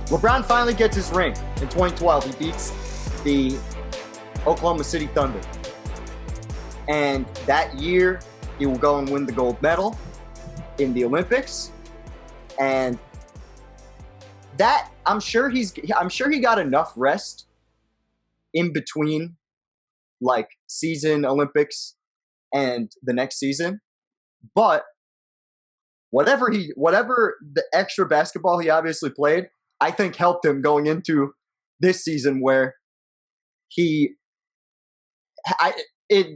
LeBron finally gets his ring in 2012. He beats the Oklahoma City Thunder. And that year, he will go and win the gold medal in the Olympics. And that, I'm sure he got enough rest in between, like, season Olympics and the next season. But whatever the extra basketball he obviously played, I think helped him going into this season where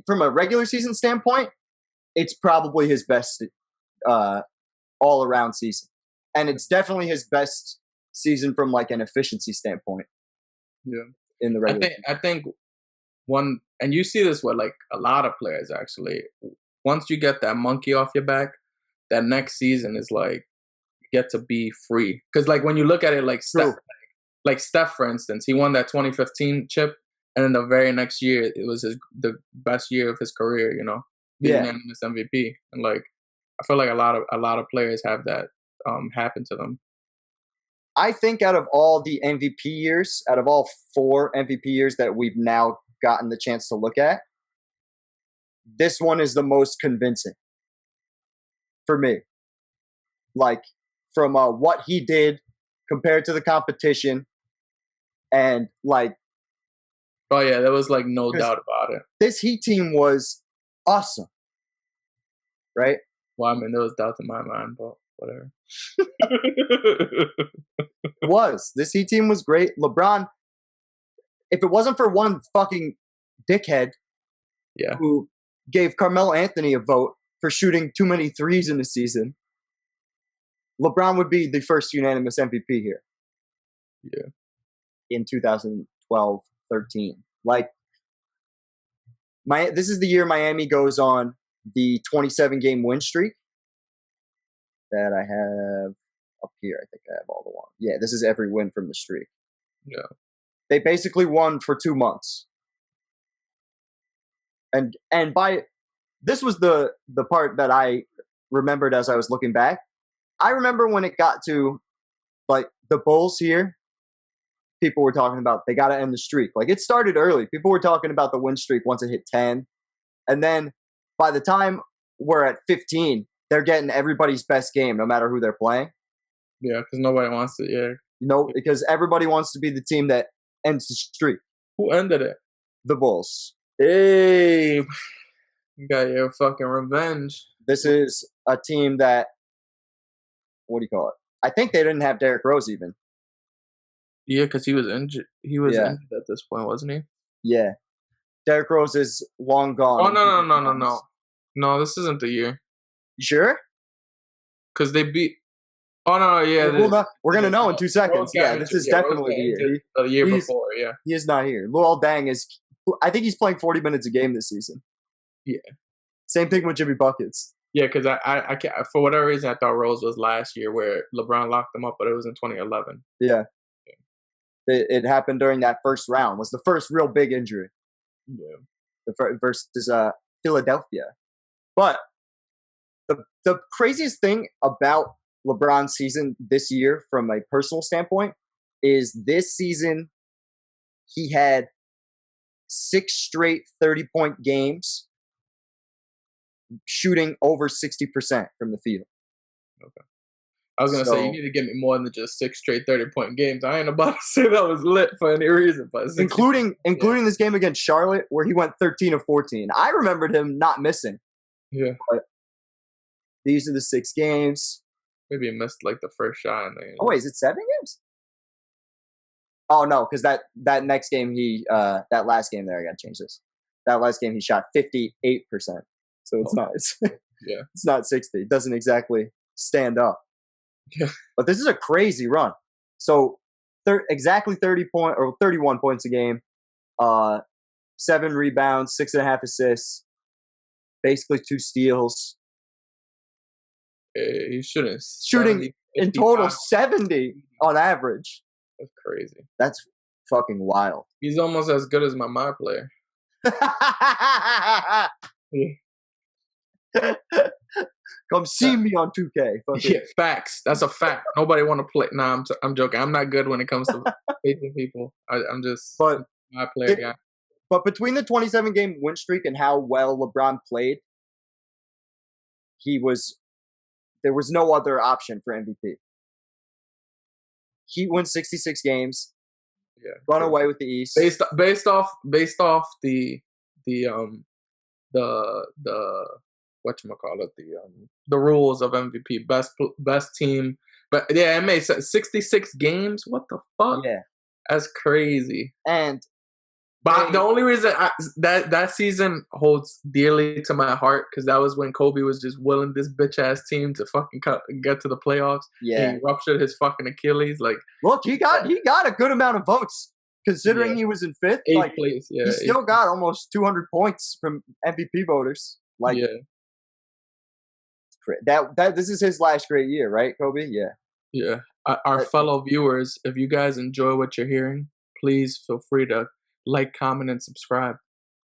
from a regular season standpoint, it's probably his best all-around season. And it's definitely his best season from like an efficiency standpoint. Yeah. In the regular season. I think one, and you see this with like a lot of players actually, once you get that monkey off your back, that next season is like, you get to be free. Because like when you look at it like Steph, for instance, he won that 2015 chip, and then the very next year, it was the best year of his career, you know, the unanimous MVP. And like, I feel like a lot of players have that happen to them. I think out of all the MVP years, out of all 4 MVP years that we've now gotten the chance to look at, this one is the most convincing for me. Like, from what he did compared to the competition, and like, oh yeah, there was like no doubt about it. This Heat team was awesome, right? Well, I mean, there was doubt in my mind, but whatever. This Heat team was great. LeBron, if it wasn't for one fucking dickhead, who gave Carmelo Anthony a vote for shooting too many threes in the season, LeBron would be the first unanimous MVP here. Yeah. In 2012-13. Like, this is the year Miami goes on the 27-game win streak that I have up here. I think I have all the ones. Yeah, this is every win from the streak. Yeah. They basically won for 2 months. And this was the part that I remembered as I was looking back. I remember when it got to, like, the Bulls here, people were talking about they got to end the streak. Like, it started early. People were talking about the win streak once it hit 10. And then by the time we're at 15, they're getting everybody's best game, no matter who they're playing. Yeah, because nobody wants to, You know, because everybody wants to be the team that ends the streak. Who ended it? The Bulls. Hey, you got your fucking revenge. This is a team that, what do you call it? I think they didn't have Derrick Rose even. Yeah, because he was injured. He was injured at this point, wasn't he? Yeah. Derrick Rose is long gone. Oh, no. No, this isn't the year. You sure? Because they beat... Oh, no, yeah. We're going to know in 2 seconds. Yeah, this is definitely the year. The year before, yeah. He is not here. Luol Deng is... I think he's playing 40 minutes a game this season. Yeah. Same thing with Jimmy Buckets. Yeah, because I can't, for whatever reason, I thought Rose was last year where LeBron locked him up, but it was in 2011. Yeah. It happened during that first round. Was the first real big injury. Yeah. Versus Philadelphia. But the craziest thing about LeBron's season this year from a personal standpoint is this season he had 6 straight 30-point games shooting over 60% from the field. Okay. I was going to say, you need to give me more than just 6 straight 30-point games. I ain't about to say that was lit for any reason. But including this game against Charlotte where he went 13 of 14. I remembered him not missing. Yeah. But these are the 6 games. Maybe he missed like the first shot. Oh, wait, is it 7 games? Oh, no, because that next game that last game there, I got to change this. That last game he shot 58%. So it's not, it's not 60. It doesn't exactly stand up. Yeah. But this is a crazy run. So exactly 31 points a game, 7 rebounds, 6.5 assists, basically 2 steals. He's shooting 70, in total 70 on average. That's crazy. That's fucking wild. He's almost as good as my player. Come see me on 2K. Fucking. Yeah, facts. That's a fact. Nobody want to play. Nah, I'm joking. I'm not good when it comes to facing people. I'm just But my player it, guy. but between the 27 game win streak and how well LeBron played, there was no other option for MVP. Heat wins 66 games, Yeah, run true. away with the East. Based off the whatchamacallit, the rules of MVP, best team. But yeah, it makes sense. 66 games. What the fuck? Yeah, That's crazy. and But the only reason that season holds dearly to my heart, because that was when Kobe was just willing this bitch ass team to fucking get to the playoffs. Yeah, and he ruptured his fucking Achilles. Like, look, he got a good amount of votes considering he was in fifth. 8th Like, place. Yeah, he still got almost 200 points from MVP voters. Like, yeah. that this is his last great year, right, Kobe? Yeah. Yeah. Our fellow viewers, if you guys enjoy what you're hearing, please feel free to like, comment, and subscribe.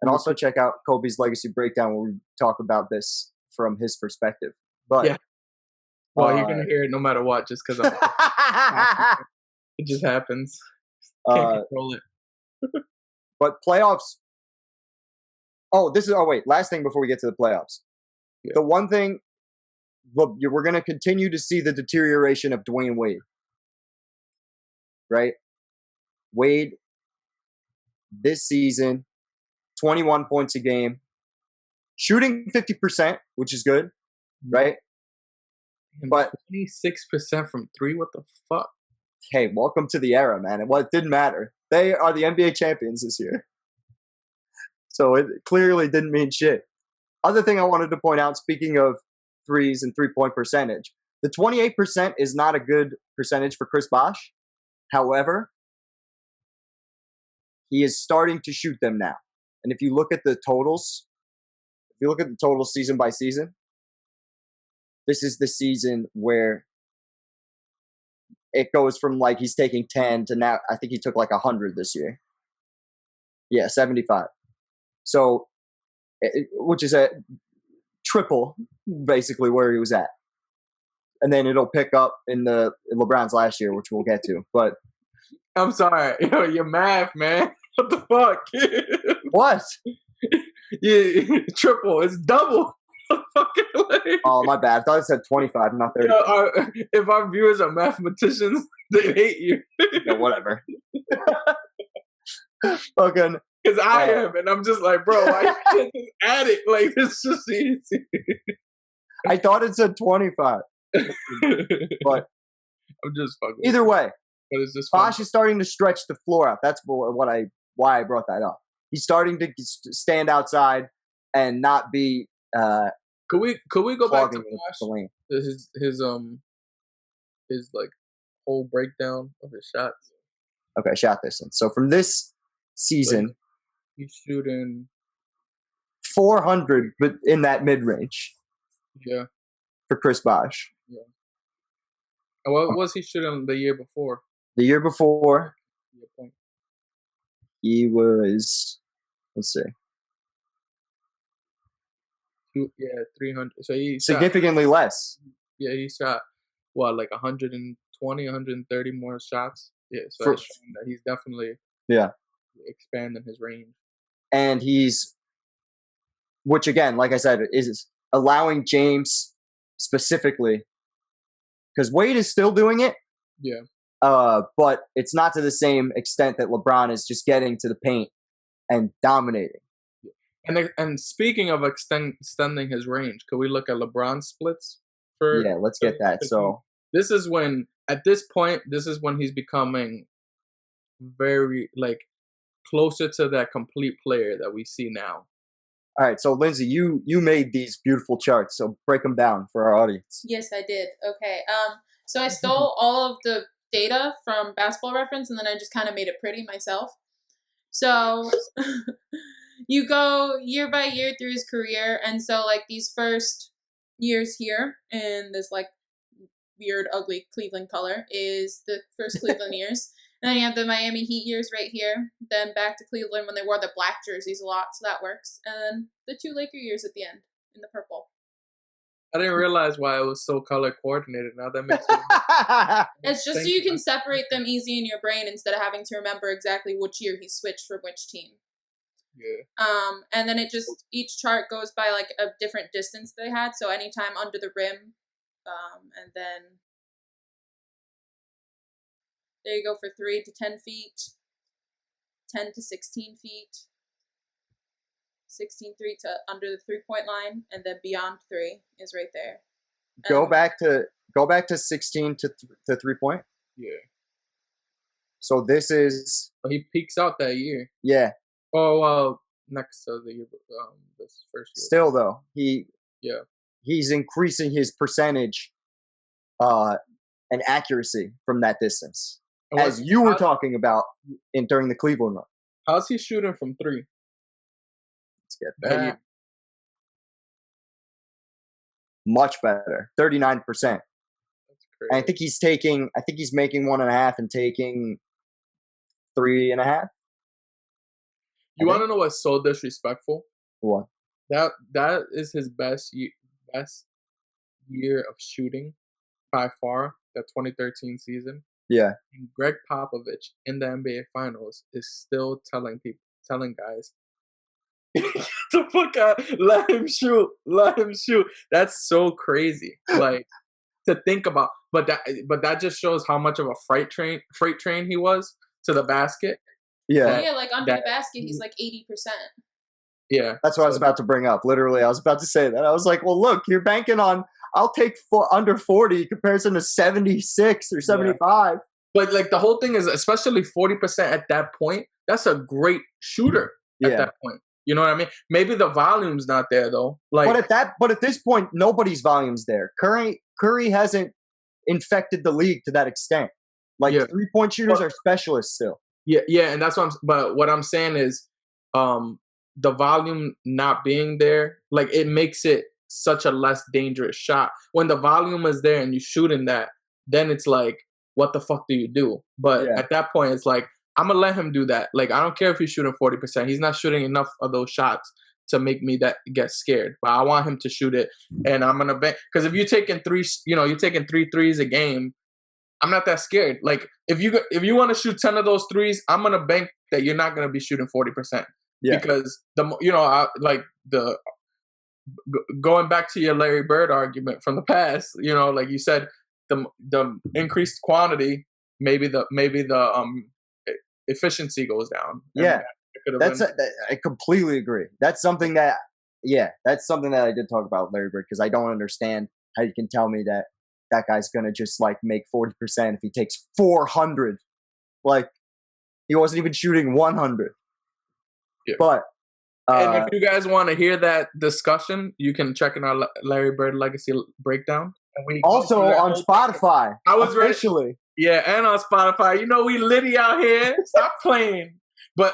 And also check out Kobe's legacy breakdown where we talk about this from his perspective. But yeah. Well, you're gonna hear it no matter what, just because it just happens. Can't control it. But playoffs. Wait, last thing before we get to the playoffs. Yeah. The one thing, we're going to continue to see the deterioration of Dwayne Wade. Right? Wade, this season, 21 points a game, shooting 50%, which is good, right? And but 26% from three, what the fuck? Hey, welcome to the era, man. Well, it didn't matter. They are the NBA champions this year. So it clearly didn't mean shit. Other thing I wanted to point out, speaking of threes and three-point percentage, the 28% is not a good percentage for Chris Bosh. However, he is starting to shoot them now. And if you look at the totals, season by season, this is the season where it goes from like he's taking 10 to now I think he took like 100 this year. Yeah, 75. So, which is a triple basically where he was at. And then it'll pick up in LeBron's last year, which we'll get to. But I'm sorry, your math, man. What the fuck? What? Yeah, triple. It's double. Oh, my bad. I thought it said 25, not 30. If our viewers are mathematicians, they hate you. Yeah, whatever. Fucking. Because I am, and I'm just like, bro, why you can't just add it? Like, it's just easy. I thought it said 25. But I'm just fucking. Either way, but it's just Bosh is starting to stretch the floor out. That's why I brought that up. He's starting to stand outside and not be. Could we go back to Bosh? His like whole breakdown of his shots. Okay, shot distance. So from this season, he's shooting 400, but in that mid range. Yeah. For Chris Bosh. Yeah. And what was he shooting the year before? The year before, he was, let's see. Yeah, 300. So he significantly less. Yeah, he shot, what, like 120, 130 more shots? Yeah, so that's showing that he's definitely expanding his range. And which again, like I said, is allowing James specifically, because Wade is still doing it. Yeah. But it's not to the same extent that LeBron is just getting to the paint and dominating. And speaking of extending his range, could we look at LeBron's splits? Let's get that. So this is when he's becoming very like closer to that complete player that we see now. All right, so Lindsay, you made these beautiful charts, so break them down for our audience. Yes, I did. Okay. So I stole all of the data from Basketball Reference, and then I just kind of made it pretty myself. So you go year by year through his career, and so like these first years here in this like weird, ugly Cleveland color is the first Cleveland years. And then you have the Miami Heat years right here. Then back to Cleveland when they wore the black jerseys a lot, so that works. And then the 2 Laker years at the end in the purple. I didn't realize why it was so color coordinated. Now that makes me. It's just so Thank you can separate them easy in your brain instead of having to remember exactly which year he switched from which team. Yeah. And then it just, each chart goes by like a different distance they had. So anytime under the rim, and then there you go for 3 to 10 feet, 10 to 16 feet, 16 3 to under the 3-point line, and then beyond 3 is right there. Go back to 16 to 3-point. Yeah. So this is He peaks out that year. yeah. Oh well, next to the year, this first year. Still though, Yeah. he's increasing his percentage and accuracy from that distance. And As you were talking about during the Cleveland run. How's he shooting from 3? Let's get That that. year. Much better. 39%. That's crazy. And I think he's making 1.5 and taking 3.5. You want to know what's so disrespectful? What? That is his best year of shooting by far. That 2013 season. Yeah. And Greg Popovich in the NBA Finals is still telling guys, "Get the fuck out! Let him shoot! That's so crazy. Like to think about, but that just shows how much of a freight train he was to the basket. Yeah. Yeah, like under the basket, he's like 80%. Yeah, that's what I was about to bring up. Literally, I was about to say that. I was like, well, look, you're banking on. I'll take under 40 comparison to 76 or 75. Yeah. But like the whole thing is, especially 40% at that point, that's a great shooter at that point. You know what I mean? Maybe the volume's not there though. Like, but at this point, nobody's volume's there. Curry hasn't infected the league to that extent. Like 3-point shooters are specialists still. Yeah, and that's what I'm saying is, the volume not being there, like it makes it such a less dangerous shot. When the volume is there and you shoot in that, then it's like, what the fuck do you do? But at that point, it's like, I'm gonna let him do that. Like, I don't care if he's shooting 40%. He's not shooting enough of those shots to make me get scared. But I want him to shoot it, and I'm gonna bet, because if you're taking 3 threes a game, I'm not that scared. Like if you want to shoot 10 of those threes, I'm gonna bank that you're not gonna be shooting 40%. Yeah. Because going back to your Larry Bird argument from the past, like you said, the increased quantity, maybe the efficiency goes down. Yeah, I completely agree. That's something that I did talk about with Larry Bird, because I don't understand how you can tell me that guy's gonna just like make 40% if he takes 400. Like he wasn't even shooting 100. Yeah. But and if you guys want to hear that discussion, you can check in our Larry Bird Legacy breakdown. And also on Spotify. I was officially. Yeah, and on Spotify. We litty out here. Stop playing. But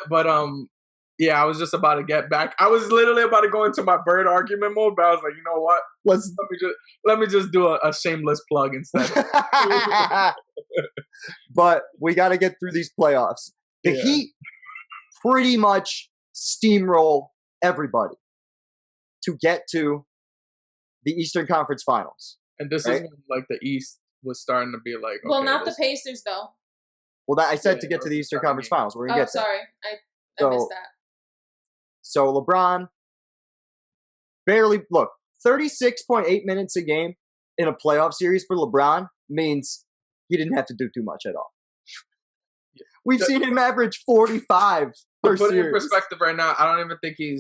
yeah, I was just about to get back. I was literally about to go into my Bird argument mode, but I was like, you know what? Let me just do a shameless plug instead. But we got to get through these playoffs. The Heat pretty much steamroll everybody to get to the Eastern Conference Finals. And this is when, like, the East was starting to be like, okay, well, not the Pacers though. Well, I said to get to the Eastern Conference Finals. We're gonna get there. Sorry, I missed that. So LeBron barely 36.8 minutes a game in a playoff series for LeBron means he didn't have to do too much at all. We've seen him average 45 per put series. it in perspective right now, I don't even think he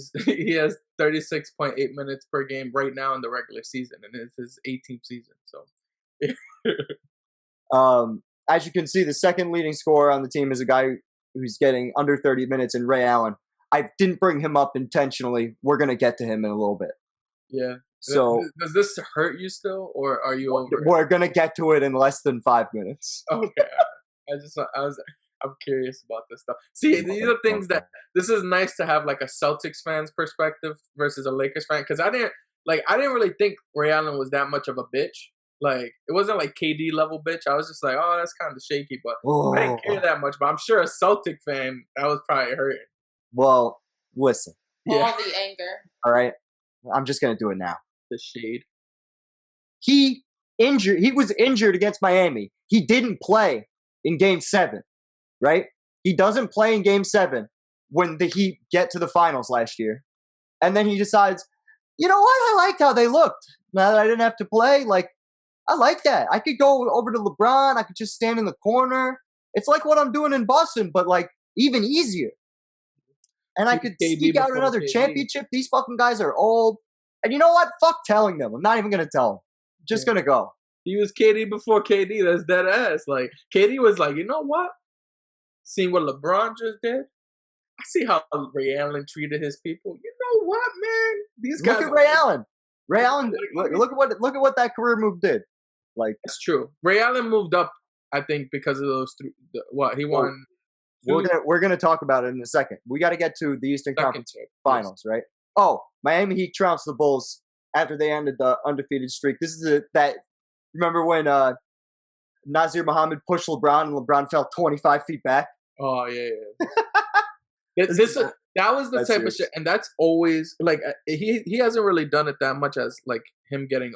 has 36.8 minutes per game right now in the regular season, and it's his 18th season. So, as you can see, the second leading scorer on the team is a guy who's getting under 30 minutes, and Ray Allen. I didn't bring him up intentionally. We're gonna get to him in a little bit. Yeah. So does this hurt you still, or are you over it? We're gonna get to it in less than 5 minutes. Okay. I'm curious about this stuff. See, these are things that this is nice to have, like a Celtics fan's perspective versus a Lakers fan, because I didn't really think Ray Allen was that much of a bitch. Like, it wasn't like KD level bitch. I was just like, oh, that's kind of shaky, but I didn't care that much. But I'm sure a Celtic fan, that was probably hurting. Well, listen. All the anger. All right, I'm just gonna do it now. The shade. he was injured against Miami. He didn't play in Game 7, right? He doesn't play in Game 7 when the Heat get to the finals last year. And then he decides, you know what? I liked how they looked. Now that I didn't have to play, like, I like that. I could go over to LeBron. I could just stand in the corner. It's like what I'm doing in Boston, but, like, even easier. And I could sneak out another championship. These fucking guys are old. And you know what? Fuck telling them. I'm not even going to tell them. I'm just going to go. He was KD before KD. That's dead ass. Like, KD was like, you know what? Seeing what LeBron just did, I see how Ray Allen treated his people. You know what, man? These guys. Look at Ray Allen. Ray Allen. Look at what that career move did. Like, that's true. Ray Allen moved up, I think, because of those three. What he won. We're gonna talk about it in a second. We got to get to the Eastern Conference Finals, right? Oh, Miami Heat trounced the Bulls after they ended the undefeated streak. This is that. Remember when Nazir Muhammad pushed LeBron and LeBron fell 25 feet back? Oh yeah. That was the type of shit, and that's always like he hasn't really done it that much as like him getting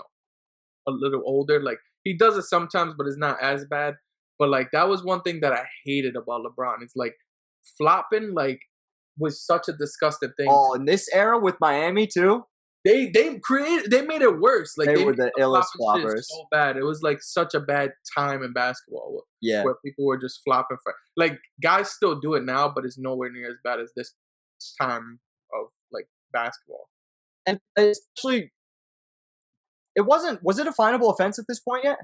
a little older. Like he does it sometimes, but it's not as bad. But like that was one thing that I hated about LeBron. It's like flopping like was such a disgusting thing. Oh, in this era with Miami too. They made it worse. Like they were the illest floppers. So bad. It was like such a bad time in basketball. Yeah, where people were just flopping for like guys still do it now, but it's nowhere near as bad as this time of like basketball. And especially, it wasn't. Was it a finable offense at this point yet?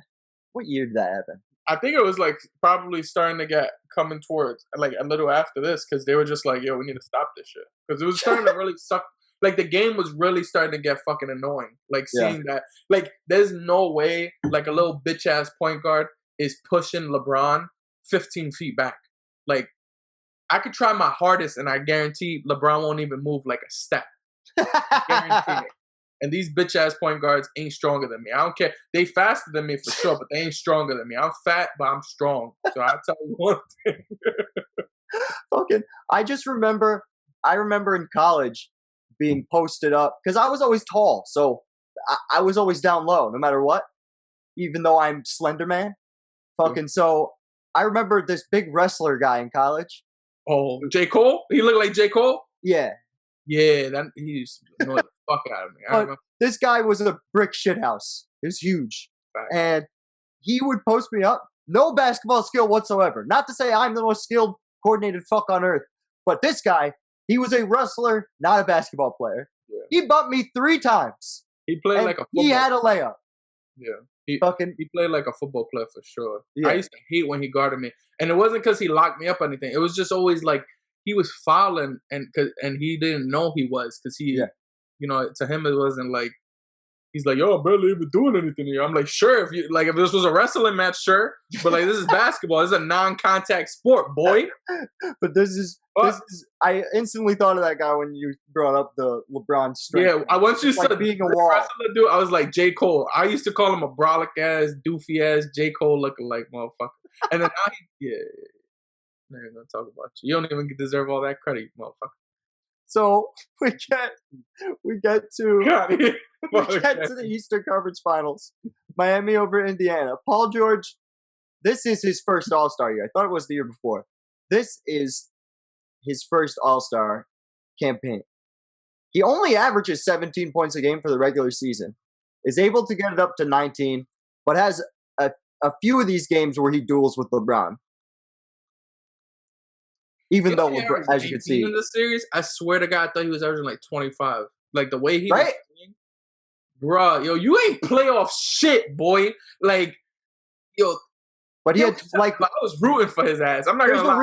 What year did that happen? I think it was like probably starting to get coming towards like a little after this because they were just like, yo, we need to stop this shit because it was starting to really suck. Like the game was really starting to get fucking annoying. Like seeing that, like there's no way like a little bitch ass point guard is pushing LeBron 15 feet back. Like I could try my hardest and I guarantee LeBron won't even move like a step. I guarantee it. And these bitch ass point guards ain't stronger than me. I don't care. They faster than me for sure, but they ain't stronger than me. I'm fat, but I'm strong. So I'll tell you one thing. Fucking, I remember in college being posted up because I was always tall, so I was always down low no matter what, even though I'm Slender Man. Fucking, so I remember this big wrestler guy in college. Oh, J. Cole? He looked like J. Cole? Yeah. Yeah, he used to annoy the fuck out of me. This guy was a brick shithouse. He was huge. Right. And he would post me up. No basketball skill whatsoever. Not to say I'm the most skilled, coordinated fuck on earth. But this guy, he was a wrestler, not a basketball player. Yeah. He bumped me 3 times. He played like a football. He had a layup. Yeah. He played like a football player for sure. Yeah. I used to hate when he guarded me. And it wasn't because he locked me up or anything. It was just always like he was fouling and he didn't know he was because he, you know, to him it wasn't like, he's like, yo, I'm barely even doing anything here. I'm like, sure, if this was a wrestling match, sure. But like this is basketball. This is a non-contact sport, boy. But this is I instantly thought of that guy when you brought up the LeBron strength. Yeah, once you said like being a wall wrestler dude, I was like J. Cole. I used to call him a brolic ass, doofy ass J. Cole looking like motherfucker. And then now I'm not gonna talk about you. You don't even deserve all that credit, motherfucker. So we get to the Eastern Conference Finals. Miami over Indiana. Paul George, this is his first All-Star year. I thought it was the year before. This is his first All-Star campaign. He only averages 17 points a game for the regular season, is able to get it up to 19, but has a few of these games where he duels with LeBron. Even though, as you can see, in this series, I swear to God, I thought he was averaging like 25. Like the way he was playing, bro, yo, you ain't playoff shit, boy. Like, yo. But he had like I was rooting for his ass. I'm not gonna lie.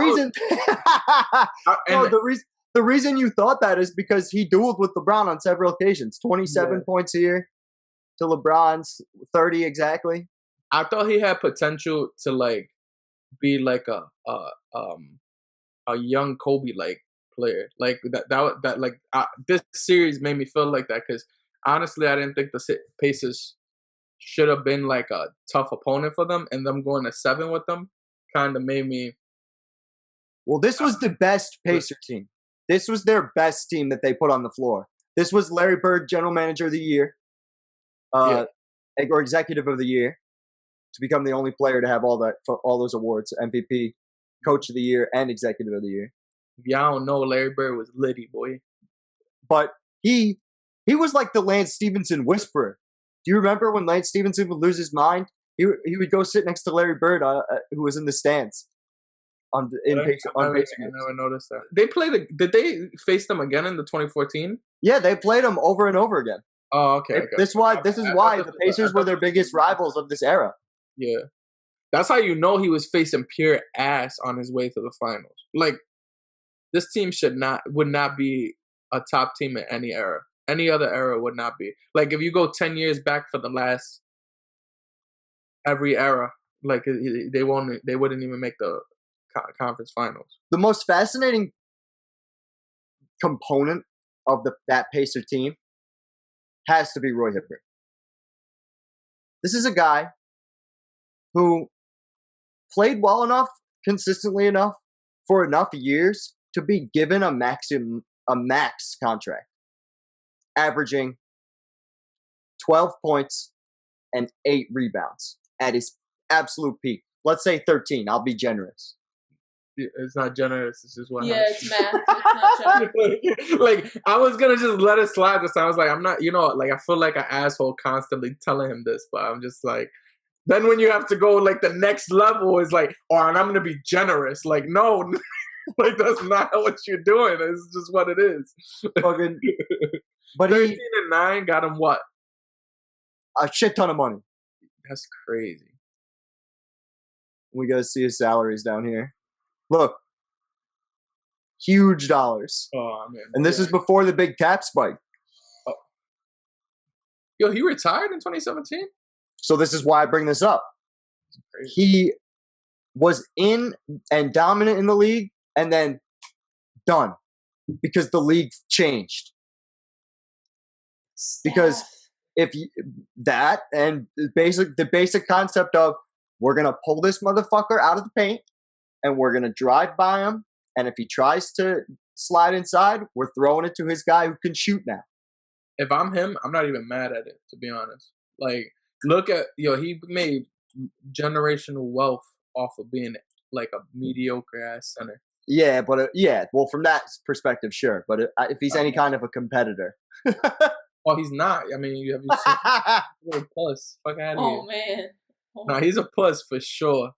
The reason you thought that is because he dueled with LeBron on several occasions. 27 points here to LeBron's 30 exactly. I thought he had potential to like be like a young Kobe like player. Like that like this series made me feel like that because honestly I didn't think the Pacers should have been like a tough opponent for them, and them going to 7 with them kind of made me. Well, this was the best Pacer team. This was their best team that they put on the floor. This was Larry Bird, General Manager of the Year. or Executive of the Year, to become the only player to have all those awards: MVP, Coach of the Year, and Executive of the Year. If y'all don't know, Larry Bird was litty, boy. But he was like the Lance Stevenson whisperer. Do you remember when Lance Stevenson would lose his mind? He would go sit next to Larry Bird, who was in the stands. I never noticed that. Did they face them again in the 2014? Yeah, they played them over and over again. Oh, okay. This is why the Pacers were their biggest rivals of this era. Yeah, that's how you know he was facing pure ass on his way to the finals. Like, this team would not be a top team in any era. Any other era would not be. Like, if you go 10 years back for the last every era, like they wouldn't even make the conference finals. The most fascinating component of that Pacer team has to be Roy Hibbert. This is a guy who played well enough, consistently enough, for enough years to be given a max contract, averaging 12 points and 8 rebounds at his absolute peak. Let's say 13. I'll be generous. It's not generous. It's just what. Yeah, it's math. It's not generous. Like, I was gonna just let it slide this time. I was like, I'm not. Like, I feel like an asshole constantly telling him this, but I'm just like. Then when you have to go like the next level is like, and I'm gonna be generous. Like, no, like that's not what you're doing. It's just what it is. But 13-9 got him what? A shit ton of money. That's crazy. We gotta see his salaries down here. Look, huge dollars. Oh man! And this is before the big cap spike. Oh. Yo, he retired in 2017. So this is why I bring this up. He was in and dominant in the league, and then done because the league changed. Because the basic concept of we're gonna pull this motherfucker out of the paint, and we're gonna drive by him, and if he tries to slide inside, we're throwing it to his guy who can shoot now. If I'm him, I'm not even mad at it, to be honest. Like. Look at he made generational wealth off of being like a mediocre ass center. Yeah, but well, from that perspective, sure. But if he's any kind of a competitor, well, he's not. I mean, you have he's a puss. Fuck out of here. Oh man. No, he's a puss for sure.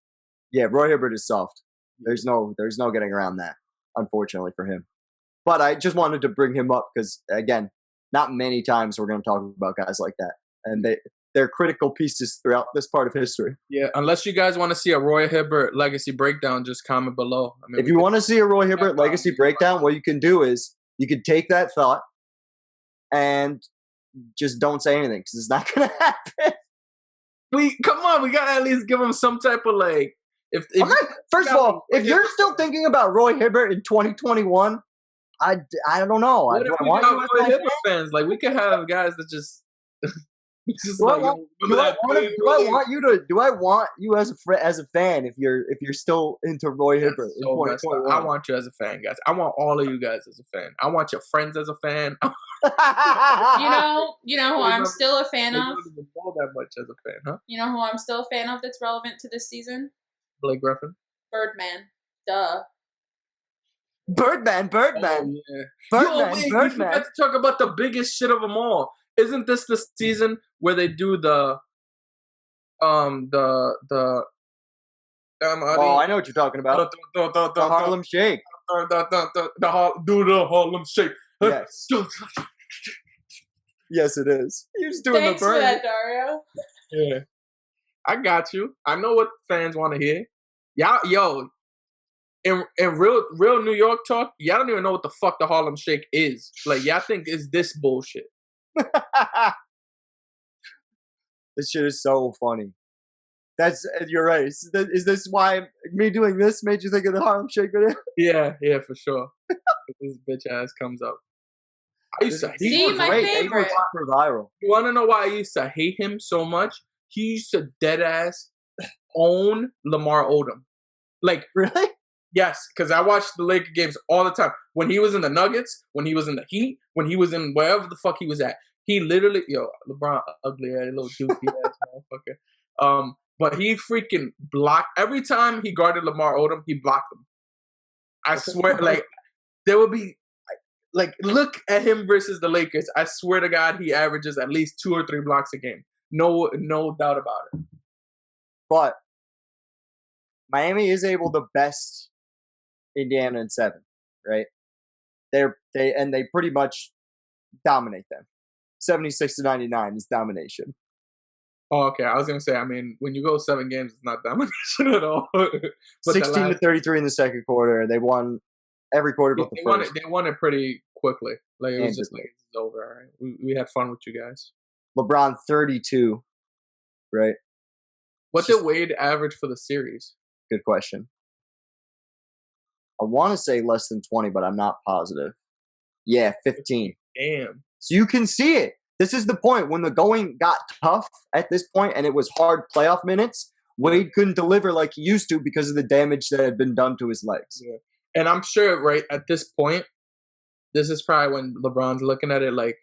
Yeah, Roy Hibbert is soft. There's no getting around that, unfortunately for him. But I just wanted to bring him up because again, not many times we're going to talk about guys like that, and they're critical pieces throughout this part of history. Yeah, unless you guys want to see a Roy Hibbert legacy breakdown, just comment below. I mean, if you want to see a Roy Hibbert legacy breakdown, what you can do is you can take that thought and just don't say anything because it's not going to happen. Come on, we got to at least give him some type of like. First of all, if you're still thinking about Roy Hibbert in 2021, I don't know. What if we got Roy Hibbert fans? Like, we could have guys that just. Do I want you as a fan if you're still into Roy Hibbert? So I want you as a fan, guys. I want all of you guys as a fan. I want your friends as a fan. You know who I'm still a fan of? I don't even know that much as a fan, huh? You know who I'm still a fan of that's relevant to this season? Blake Griffin. Birdman. Duh. Birdman. Oh, yeah. Birdman. We forgot to talk about the biggest shit of them all. Isn't this the season where they do the I know what you're talking about. The Harlem Shake. Do the Harlem Shake. Yes. Yes, it is. You're just doing Thanks the bird. for that, Dario. Yeah. I got you. I know what fans want to hear. Y'all, in real New York talk, y'all don't even know what the fuck the Harlem Shake is. Like, y'all think it's this bullshit. This shit is so funny. You're right. Is this why me doing this made you think of the Harlem Shake video? Yeah, for sure. This bitch ass comes up. I used to hate him. My favorite. Viral. You want to know why I used to hate him so much? He used to dead ass own Lamar Odom. Like, really? Yes, because I watched the Laker games all the time. When he was in the Nuggets, when he was in the Heat, when he was in wherever the fuck he was at, He literally, LeBron, ugly ass little doofy ass motherfucker. But he freaking blocked every time he guarded Lamar Odom. He blocked him. I swear, like there would be, like look at him versus the Lakers. I swear to God, he averages at least 2 or 3 blocks a game. No doubt about it. But Miami is able to best Indiana in 7, right? They pretty much dominate them. 76-99 is domination. Oh, okay. I was gonna say. I mean, when you go 7 games, it's not domination at all. But 16-33 in the second quarter. They won every quarter but the first. They won it pretty quickly. Like it was just like it's over. All right. We had fun with you guys. LeBron 32, right? What did Wade average for the series? Good question. I want to say less than 20, but I'm not positive. Yeah, 15. Damn. So you can see it. This is the point. When the going got tough at this point and it was hard playoff minutes, Wade couldn't deliver like he used to because of the damage that had been done to his legs. Yeah. And I'm sure right at this point, this is probably when LeBron's looking at it like,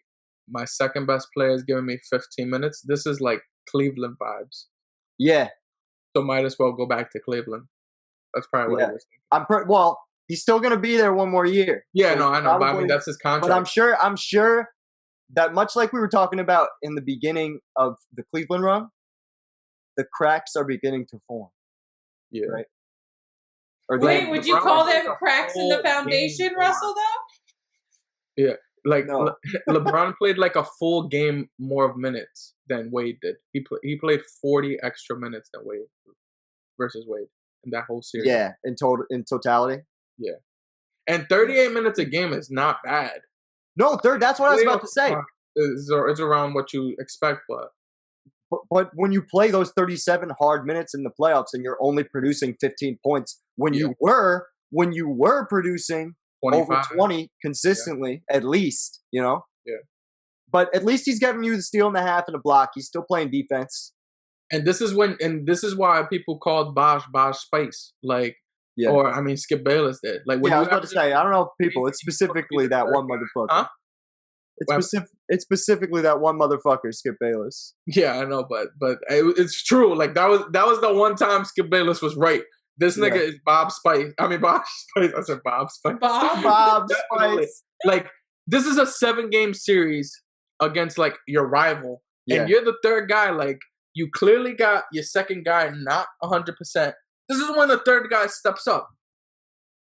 my second best player is giving me 15 minutes. This is like Cleveland vibes. Yeah. So might as well go back to Cleveland. That's probably what it was. Well, he's still going to be there one more year. Yeah, so no, I know. But I mean, that's his contract. But I'm sure that much like we were talking about in the beginning of the Cleveland run, the cracks are beginning to form. Yeah. Right? Wait, would you call them cracks in the foundation, Russell, though? Yeah. Like, no. LeBron played like a full game more of minutes than Wade did. He played 40 extra minutes than Wade versus Wade in that whole series. Yeah, in totality. Yeah. And 38 minutes a game is not bad. No, that's what I was about to say. It's around what you expect, but when you play those 37 hard minutes in the playoffs and you're only producing 15 points, when you were producing 25. Over 20 consistently, at least, you know? Yeah. But at least he's giving you the steal and a half and a block. He's still playing defense. And this is why people called Bosh Spice. Like, or I mean, Skip Bayless did. Like, I was about to say, I don't know if people, it's specifically that one motherfucker. Huh? It's specifically that one motherfucker, Skip Bayless. Yeah, I know, but it's true. Like that was the one time Skip Bayless was right. This nigga is Bob Spice. I mean, Bob Spice. I said Bob Spice. Bob Spice. Like, this is a 7-game series against, like, your rival. Yeah. And you're the third guy. Like, you clearly got your second guy not 100%. This is when the third guy steps up.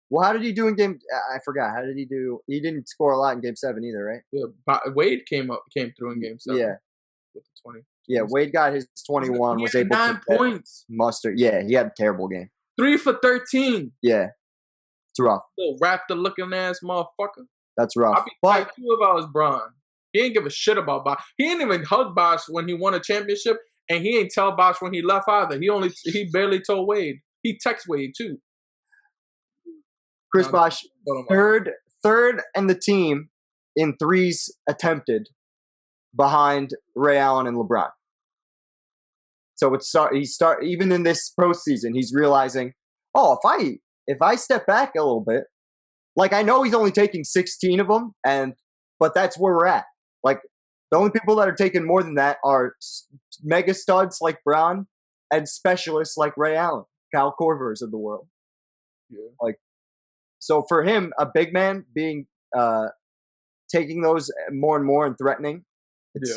Well, how did he do in game? I forgot. How did he do? He didn't score a lot in game 7 either, right? Yeah, Wade came through in game 7. Yeah. With the 20. Yeah, Wade got his 21. He was had able 9 to points. Muster. Yeah, he had a terrible game. 3 for 13. Yeah. It's rough. Little raptor looking ass motherfucker. That's rough. I'd be tight too if I was Bron. He didn't give a shit about Bosh. He didn't even hug Bosh when he won a championship, and he ain't tell Bosh when he left either. He barely told Wade. He texted Wade too. Chris Bosh, third and the team in threes attempted behind Ray Allen and LeBron. So even in this postseason, he's realizing, if I step back a little bit, like I know he's only taking 16 of them, but that's where we're at. Like the only people that are taking more than that are mega studs like Brown and specialists like Ray Allen, Kyle Korvers of the world. Yeah. So for him, a big man being taking those more and more and threatening, it's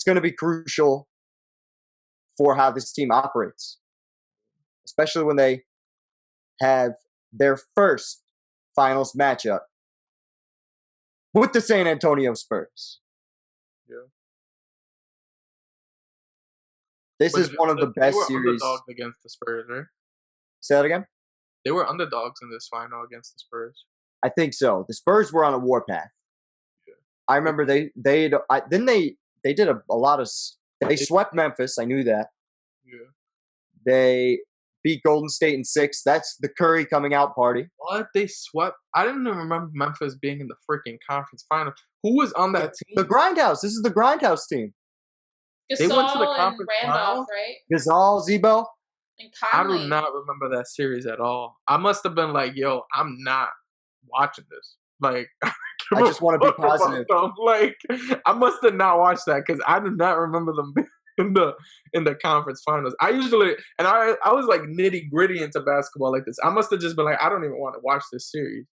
going to be crucial for how this team operates, especially when they have their first finals matchup with the San Antonio Spurs. Yeah. This is one of the best series. Underdogs against the Spurs, right? Say that again? They were underdogs in this final against the Spurs. I think so. The Spurs were on a warpath. Yeah. I remember they did a lot of. They swept Memphis. I knew that. Yeah. They beat Golden State in 6. That's the Curry coming out party. What? They swept? I didn't even remember Memphis being in the freaking conference final. Who was on that team? The Grindhouse. This is the Grindhouse team. Gasol they went to the conference and Randolph, final? Right? Gasol, Zebo. And Conley. I do not remember that series at all. I must have been like, yo, I'm not watching this. Like, I I just want to be positive. Like, I must have not watched that because I do not remember them in the conference finals. I usually I was like nitty gritty into basketball like this. I must have just been like, I don't even want to watch this series.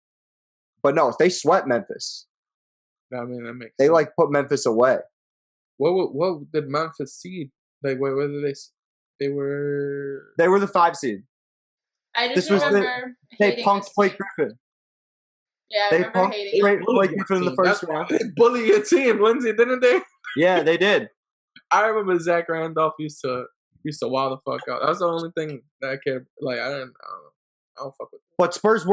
But no, they swept Memphis. I mean, that makes they sense. like put Memphis away. What did Memphis seed? Like, where did they were the 5 seed. I just remember they punked Blake Griffin. Yeah, I remember hating Blake Griffin in the first round. They bully your team, Lindsay, didn't they? Yeah, they did. I remember Zach Randolph used to wild the fuck out. That's the only thing that I cared. Like, I don't fuck with them. But Spurs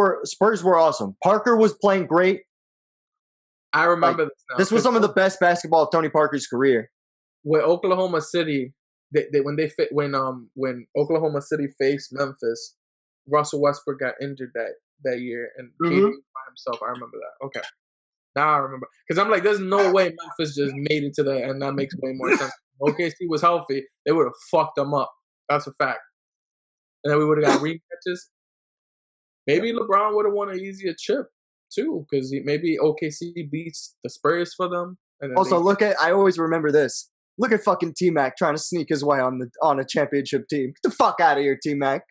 were awesome. Parker was playing great. I remember this now. This was some of the best basketball of Tony Parker's career. With Oklahoma City, when Oklahoma City faced Memphis, Russell Westbrook got injured that year and KD was by himself. I remember that. Okay. Now I remember. Because I'm like, there's no way Memphis just made it to that, and that makes way more sense. OKC was healthy, they would have fucked them up. That's a fact. And then we would have got rematches. Maybe LeBron would have won an easier chip, too, because maybe OKC beats the Spurs for them. And also, I always remember this. Look at fucking T-Mac trying to sneak his way on a championship team. Get the fuck out of here, T-Mac.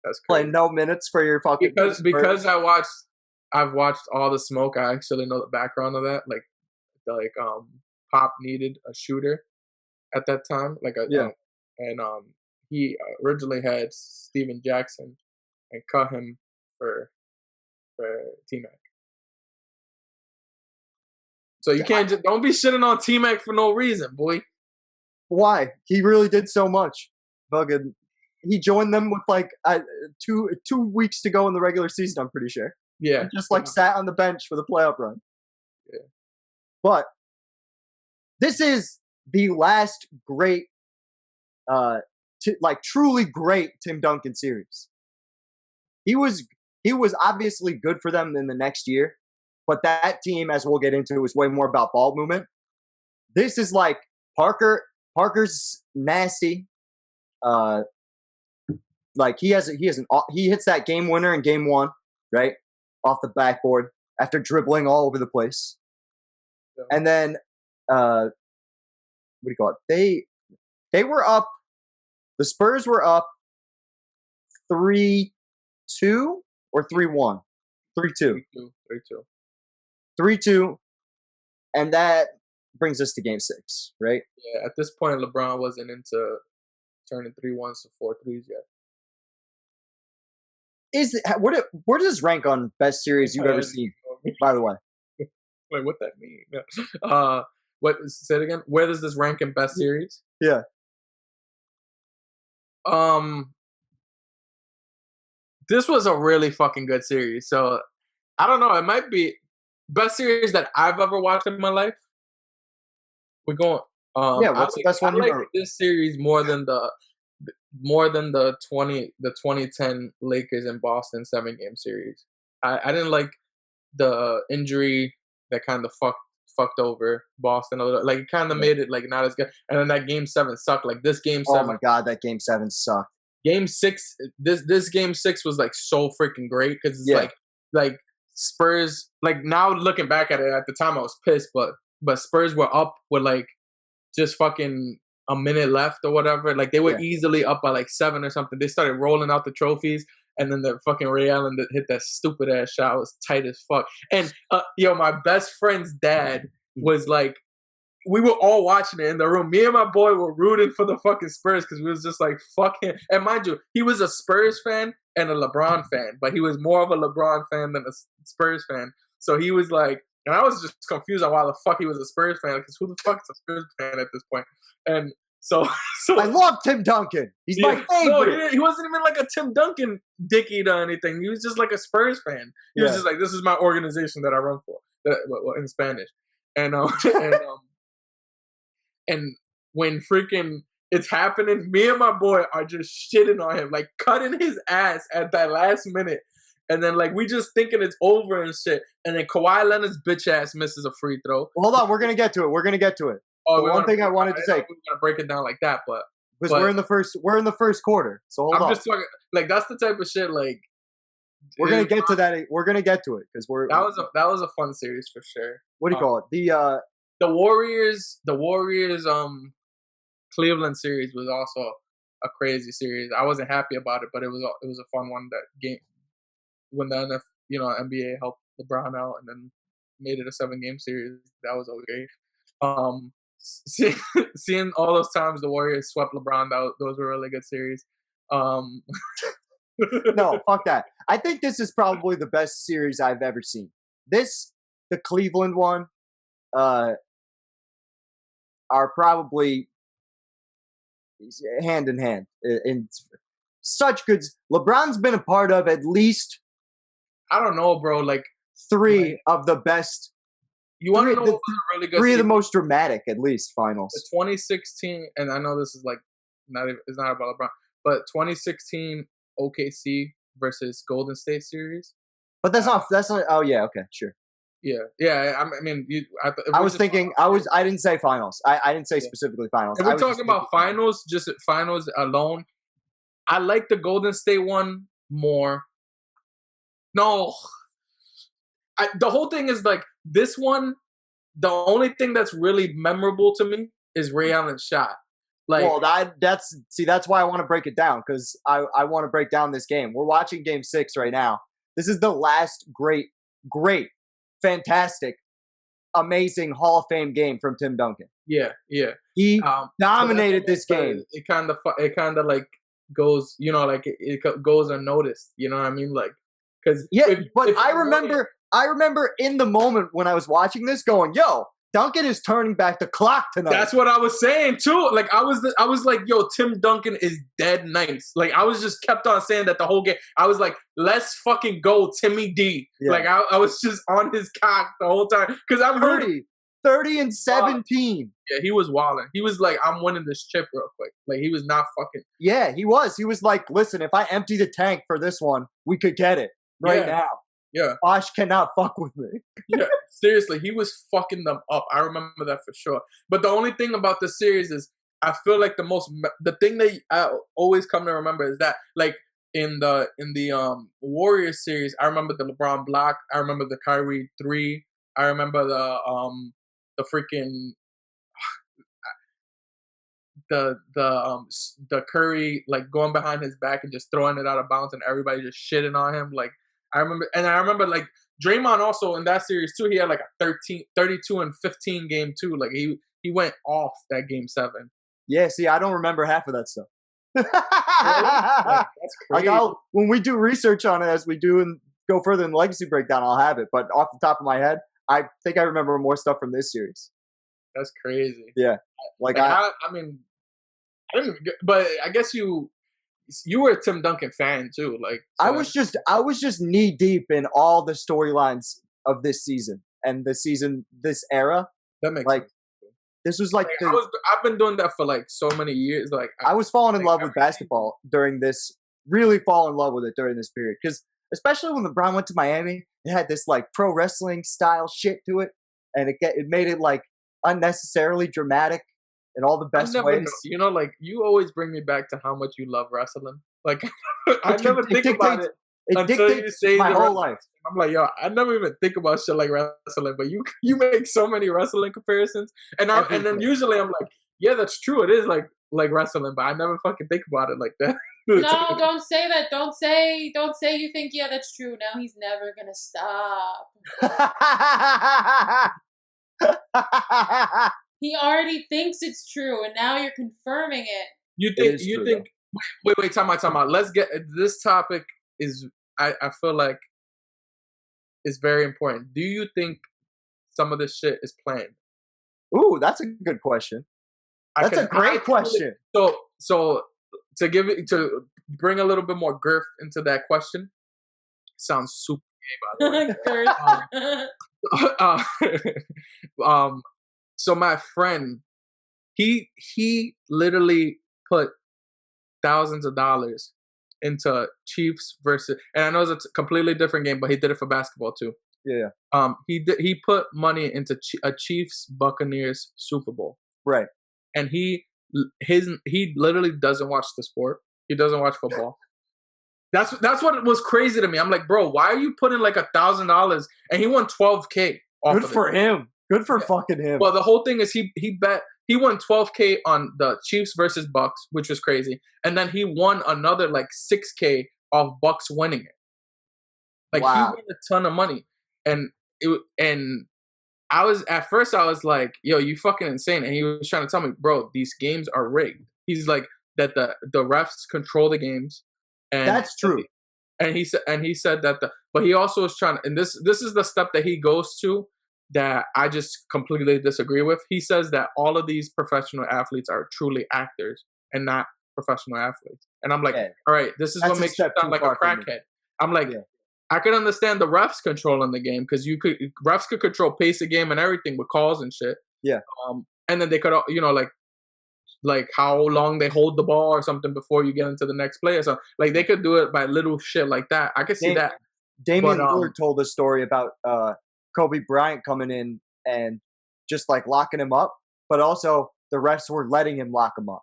That's crazy. Playing no minutes for your fucking because I've watched All the Smoke. I actually know the background of that. Like Pop needed a shooter at that time. He originally had Steven Jackson and cut him for T-Mac. So you don't be shitting on T-Mac for no reason, boy. Why? He really did so much. Fucking, he joined them with like 2 weeks to go in the regular season, I'm pretty sure. Yeah. He just sat on the bench for the playoff run. Yeah. But this is the last great, truly great Tim Duncan series. He was obviously good for them in the next year, but that team, as we'll get into, is way more about ball movement. This is like Parker's nasty. He hits that game winner in game 1, right? Off the backboard after dribbling all over the place. Yeah. And then what do you call it? They were up, the Spurs were up 3-2 or 3-1? 3-2. 3-2. And that brings us to game 6, right? Yeah, at this point LeBron wasn't into turning 3-1s to 4-3s yet. Where does this rank on best series you've ever seen, by the way? Like, what that mean? Say it again? Where does this rank in best series? Yeah. This was a really fucking good series. So, I don't know. It might be best series that I've ever watched in my life. We're going. What's the best one you ever? This series more than the 2010 Lakers and Boston 7-game series. I didn't like the injury that kind of fucked over Boston a little. Like, it kind of made it like not as good. And then that game 7 sucked. Like, this game 7. Oh my god, that game 7 sucked. Game 6. This game 6 was like so freaking great because it's like Spurs. Like, now looking back at it, at the time I was pissed, but Spurs were up with like just fucking a minute left or whatever. Like, they were easily up by like 7 or something. They started rolling out the trophies, and then the fucking Ray Allen that hit that stupid ass shot was tight as fuck. And my best friend's dad was like, we were all watching it in the room. Me and my boy were rooting for the fucking Spurs because we was just like, fuck him. And mind you, he was a Spurs fan and a LeBron fan, but he was more of a LeBron fan than a Spurs fan. So he was like, and I was just confused on why the fuck he was a Spurs fan, because who the fuck is a Spurs fan at this point? And so I love Tim Duncan. He's my favorite. No, he wasn't even like a Tim Duncan dickie or anything. He was just like a Spurs fan. He was just like, this is my organization that I run for, in Spanish. And when freaking it's happening, me and my boy are just shitting on him, like cutting his ass at that last minute. And then, like, we just thinking it's over and shit. And then Kawhi Leonard's bitch ass misses a free throw. Well, hold on, we're gonna get to it. Oh, one thing I wanted to say. We're gonna break it down like that, but we're in the first quarter. So hold on. I'm just talking, like, that's the type of shit, like, We're gonna get to that. We're gonna get to it because that was a fun series for sure. what do you call it? The Warriors Cleveland series was also a crazy series. I wasn't happy about it, but it was a fun one. That game when the NBA helped LeBron out and then made it a 7-game series. That was okay. Seeing all those times the Warriors swept LeBron, those were really good series. No, fuck that. I think this is probably the best series I've ever seen. The Cleveland one, are probably hand in hand in such good. LeBron's been a part of at least, I don't know, bro. Like 3 of the best. You want to know what was a really good 3 of the series? most dramatic, at least, finals. The 2016, and I know this is like it's not about LeBron, but 2016 OKC versus Golden State series. But that's not. Oh yeah, okay, sure. Yeah. I mean, I was thinking. I didn't say finals. I didn't say specifically finals. If we're talking about finals, just finals alone, I like the Golden State one more. No, the whole thing is like this one. The only thing that's really memorable to me is Ray Allen's shot. Like, well, that's why I want to break it down because I want to break down this game. We're watching Game 6 right now. This is the last great, fantastic, amazing Hall of Fame game from Tim Duncan. Yeah. He dominated this game. It kind of like goes, it goes unnoticed. You know what I mean? Like, because I remember in the moment when I was watching this, going, "Yo, Duncan is turning back the clock tonight." That's what I was saying too. Like I was like, "Yo, Tim Duncan is dead nice." Like I was just kept on saying that the whole game. I was like, "Let's fucking go, Timmy D." Yeah. Like I was just on his cock the whole time because I'm 30 and 17. Yeah, he was wilding. He was like, "I'm winning this chip real quick." Like he was not fucking. Yeah, he was. He was like, "Listen, if I empty the tank for this one, we could get it right now." Yeah. Bosh cannot fuck with me. Yeah, seriously, he was fucking them up. I remember that for sure. But the only thing about this series is I feel like the thing that I always come to remember is that like in the Warriors series, I remember the LeBron block, I remember the Kyrie 3, I remember the freaking the Curry like going behind his back and just throwing it out of bounds and everybody just shitting on him. Like I remember like Draymond also in that series too. He had like a 32 and 15 game too. Like he went off that game 7. Yeah, see, I don't remember half of that stuff. Really? Like, that's crazy. When we do research on it, as we do and go further in the legacy breakdown, I'll have it. But off the top of my head, I think I remember more stuff from this series. That's crazy. Yeah, but I guess you were a Tim Duncan fan too. Like so I was just knee deep in all the storylines of this season and this era. That makes like sense. This was like I've been doing that for like so many years. Like I was falling in love with basketball during this. Really fall in love with it during this period because especially when LeBron went to Miami, it had this like pro wrestling style shit to it, and it made it like unnecessarily dramatic in all the best ways. Like you always bring me back to how much you love wrestling. Like I never think about it until you say my whole life. I'm like, yo, I never even think about shit like wrestling, but you make so many wrestling comparisons, and then usually I'm like, yeah, that's true. It is like wrestling, but I never fucking think about it like that. No, don't say that. Don't say you think, yeah, that's true. Now he's never gonna stop. He already thinks it's true, and now you're confirming it. You think? Wait, time out. Let's get this topic is. I feel like is very important. Do you think some of this shit is planned? Ooh, that's a good question. That's a great question. So to bring a little bit more girth into that question, sounds super gay by the way. So my friend, he literally put thousands of dollars into Chiefs versus, and I know it's a completely different game, but he did it for basketball too. Yeah. He put money into a Chiefs Buccaneers Super Bowl. Right. And he literally doesn't watch the sport. He doesn't watch football. That's what was crazy to me. I'm like, bro, why are you putting like $1,000 and he won $12K off Good of for it? him. Good for fucking him. Well, the whole thing is he won $12K on the Chiefs versus Bucks, which was crazy, and then he won another like $6K off Bucks winning it. Like he Wow. won a ton of money, and I was at first I was like, yo, you fucking insane, and he was trying to tell me, bro, these games are rigged. He's like that the refs control the games, and That's true. And he said that but he also was trying, and this is the step that he goes to that I just completely disagree with. He says that all of these professional athletes are truly actors and not professional athletes. And I'm like, all right, this is what makes you sound like a crackhead. I'm like, I could understand the refs controlling the game because refs could control pace of game and everything with calls and shit. Yeah. And then they could, like how long they hold the ball or something before you get into the next play or something. Like they could do it by little shit like that. I could see that. Damian Lillard told a story about Kobe Bryant coming in and just like locking him up, but also the refs were letting him lock him up.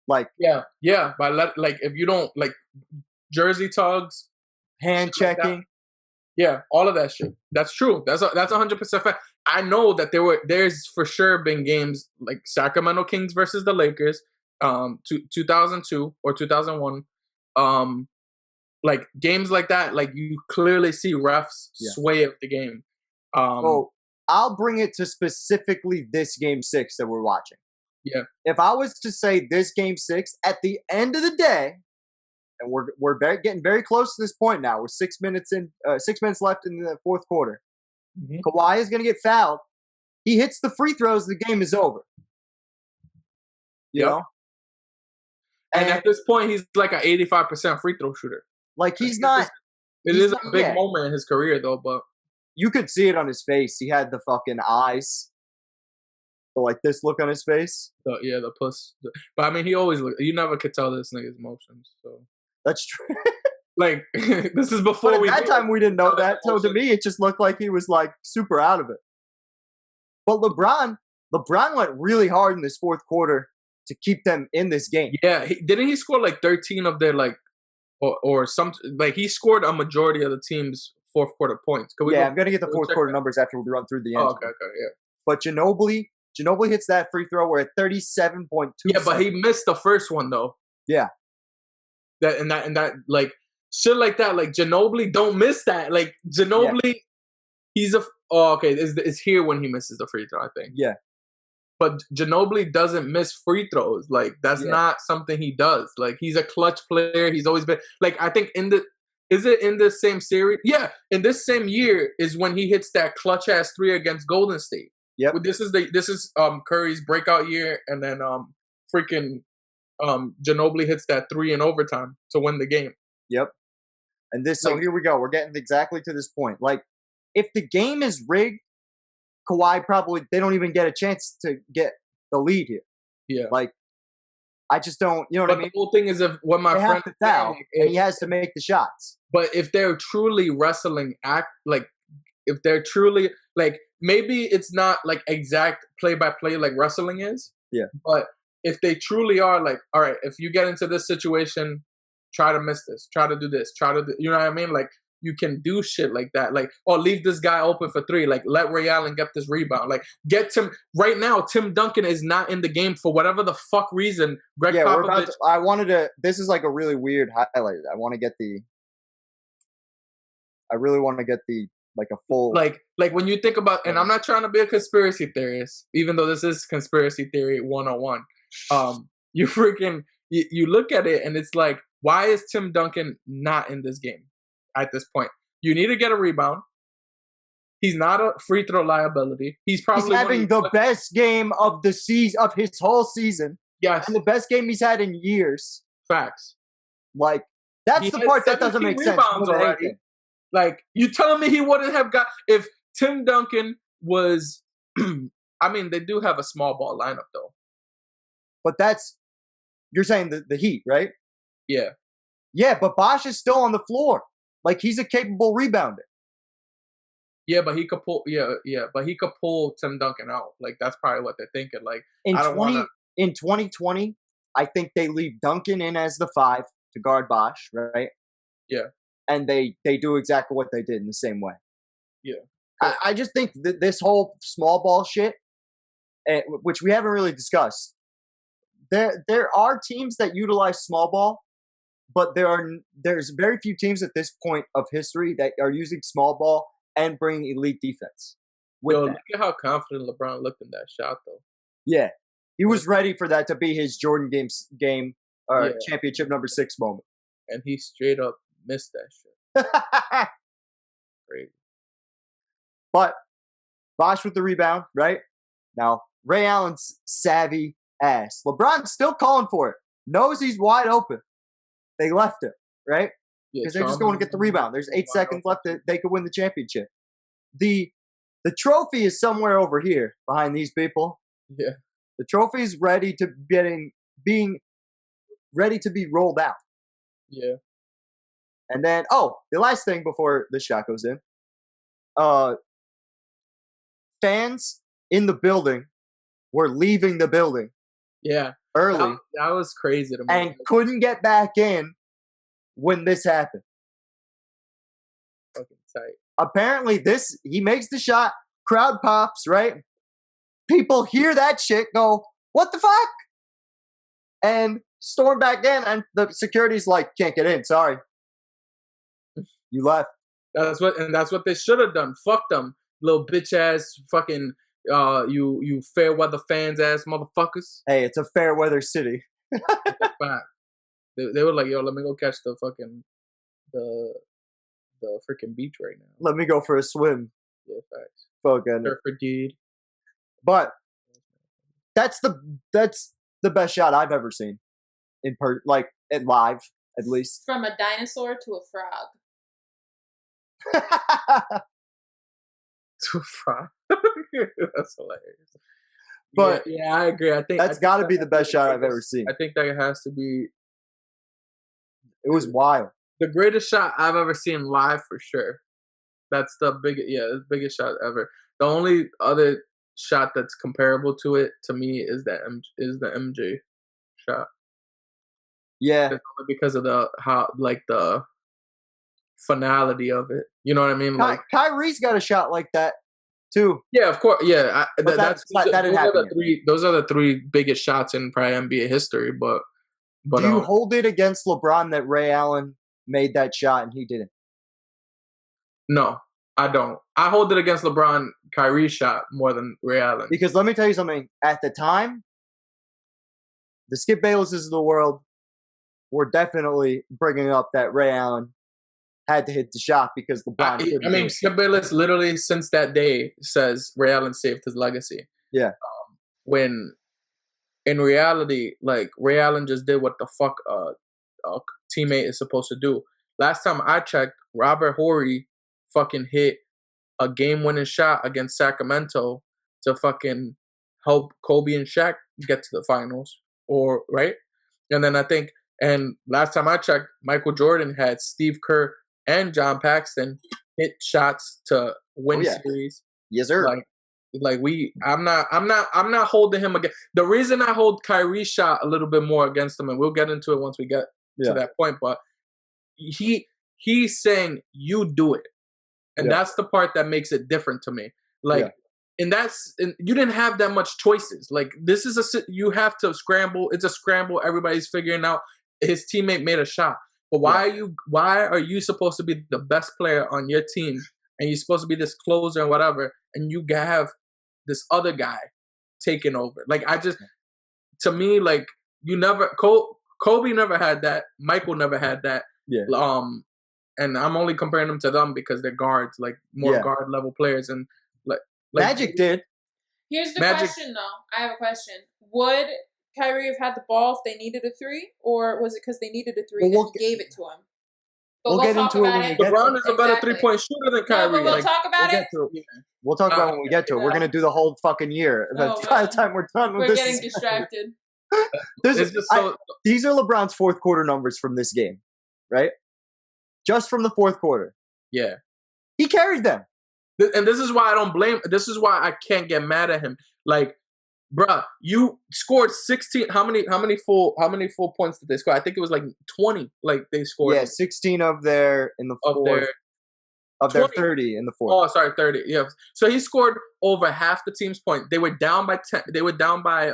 Like like if you don't like jersey tugs, hand checking, all of that shit. That's true. That's 100% fact. I know that there's for sure been games like Sacramento Kings versus the Lakers, 2002 or 2001, like games like that. Like you clearly see refs sway up the game. So I'll bring it to specifically this game 6 that we're watching. Yeah. If I was to say this game 6 at the end of the day, and we're getting very close to this point now. We're 6 minutes left in the fourth quarter. Mm-hmm. Kawhi is going to get fouled. He hits the free throws. The game is over. You know? And at this point, he's like an 85% free throw shooter. Like he's not. It is a big moment in his career, though. But you could see it on his face. He had the fucking eyes, like this look on his face. The puss. But I mean, he always look. You never could tell this nigga's emotions. So that's true. Like this is before but at that time we didn't know that. So to me, it just looked like he was like super out of it. But LeBron went really hard in this fourth quarter to keep them in this game. Yeah, didn't he score like 13 of their like, or some like he scored a majority of the team's fourth quarter points. I'm gonna get the fourth quarter numbers after we run through the end. Okay, yeah. But Ginobili hits that free throw. We're at 37.2. Yeah, but he missed the first one though. Yeah. That like shit like that. Like Ginobili don't miss that. Like Ginobili, he's it's here when he misses the free throw, I think. Yeah. But Ginobili doesn't miss free throws. Like that's not something he does. Like he's a clutch player. He's always been like, I think is it in this same series? Yeah, in this same year is when he hits that clutch ass 3 against Golden State. Yep. This is Curry's breakout year, and then Ginobili hits that 3 in overtime to win the game. Yep. And so here we go. We're getting exactly to this point. Like, if the game is rigged, Kawhi they don't even get a chance to get the lead here. Yeah. Like, I just don't, you know what I mean? The whole thing is when my friend have to foul, and he has to make the shots. But if they're truly wrestling if they're truly like, maybe it's not like exact play by play like wrestling is. Yeah. But if they truly are like, all right, if you get into this situation, try to miss this, try to do this, you know what I mean? Like you can do shit like that. Like, leave this guy open for 3. Like let Ray Allen get this rebound. Like get Tim right now. Tim Duncan is not in the game for whatever the fuck reason. Greg Popovich. This is like a really weird highlight. I really want to get the like a full like when you think about, and I'm not trying to be a conspiracy theorist, even though this is conspiracy theory 101. You freaking you look at it and it's like, why is Tim Duncan not in this game at this point? You need to get a rebound. He's not a free throw liability. He's having the best game of the season of his whole season. Yes, and the best game he's had in years. Facts. Like that's the part that doesn't make sense. Already. Like you telling me he wouldn't have got if Tim Duncan was? I mean, they do have a small ball lineup though. But you're saying the Heat, right? Yeah. Yeah, but Bosh is still on the floor. Like he's a capable rebounder. Yeah, but he could pull. But he could pull Tim Duncan out. Like that's probably what they're thinking. Like in 2020, I think they leave Duncan in as the 5 to guard Bosh, right? Yeah. And they do exactly what they did in the same way. Yeah. I just think that this whole small ball shit, which we haven't really discussed, there are teams that utilize small ball, but there's very few teams at this point of history that are using small ball and bringing elite defense. Yo, look at how confident LeBron looked in that shot, though. Yeah, he was ready for that to be his Jordan game championship number 6 moment. And he straight up missed that shit. Crazy. But Bosh with the rebound, right? Now, Ray Allen's savvy ass. LeBron's still calling for it. Knows he's wide open. They left it, right? Because they're just going to get the rebound. There's 8 seconds left. They could win the championship. The trophy is somewhere over here behind these people. Yeah. The trophy is ready to being ready to be rolled out. Yeah. And then, the last thing before the shot goes in. Fans in the building were leaving the building. Yeah. Early. That was crazy to me. And couldn't get back in when this happened. Fucking tight. Apparently he makes the shot, crowd pops, right? People hear that shit, go, what the fuck? And storm back in, and the security's like, can't get in, sorry. You left. That's what they should have done. Fuck them. Little bitch ass fucking you fair weather fans ass motherfuckers. Hey, it's a fair weather city. Fact. They were like, yo, let me go catch the fucking the freaking beach right now. Let me go for a swim. Yeah, facts. Fucking Surfer dude. But that's the best shot I've ever seen in live, at least. From a dinosaur to a frog. To a frog. That's hilarious. But yeah, I agree. I think that's got to be the best shot I've ever seen. I think that has to be. It was wild. The greatest shot I've ever seen live for sure. That's the biggest shot ever. The only other shot that's comparable to it to me is the MJ shot. Yeah, because of the finality of it. You know what I mean? Like Kyrie's got a shot like that too. Yeah, of course. Yeah, that didn't happen. Those are the 3 biggest shots in probably NBA history. But do you hold it against LeBron that Ray Allen made that shot and he didn't? No, I don't. I hold it against LeBron Kyrie's shot more than Ray Allen. Because let me tell you something. At the time, the Skip Baylesses of the world were definitely bringing up that Ray Allen had to hit the shot because LeBron. I mean, Skip Bayless literally since that day says Ray Allen saved his legacy. Yeah. When in reality, like Ray Allen just did what the fuck a teammate is supposed to do. Last time I checked, Robert Horry fucking hit a game-winning shot against Sacramento to fucking help Kobe and Shaq get to the finals, right? And then I think, and last time I checked, Michael Jordan had Steve Kerr and John Paxson hit shots to win series. Yes, sir. I'm not holding him again. The reason I hold Kyrie's shot a little bit more against him, and we'll get into it once we get to that point, but he's saying you do it. And that's the part that makes it different to me. Like, and you didn't have that much choices. Like, this is you have to scramble. It's a scramble. Everybody's figuring out. His teammate made a shot. But why are you supposed to be the best player on your team and you're supposed to be this closer and whatever, and you have this other guy taking over? Like, to me, like, Kobe never had that. Michael never had that. Yeah. And I'm only comparing them to them because they're guards, like more guard level players, and like Magic did. Here's the question, though. I have a question. Would Kyrie have had the ball if they needed a 3, or was it because they needed a 3 and he gave it to him? But we'll get into it when we get to it. LeBron is a better 3-point shooter than Kyrie. No, but we'll talk about it. We'll talk about it when we get to it. We're going to do the whole fucking year. By the time we're done with this. We're getting distracted. These are LeBron's fourth quarter numbers from this game, right? Just from the fourth quarter. Yeah. He carried them. And this is why I don't blame. This is why I can't get mad at him. Like, Bruh, you scored 16. How many full points did they score? I think it was like 20. Like they scored Yeah, 16 of their in the of fourth, their of their 20. 30 in the fourth. Oh, sorry, 30. Yeah. So he scored over half the team's point. They were down by 10. They were down by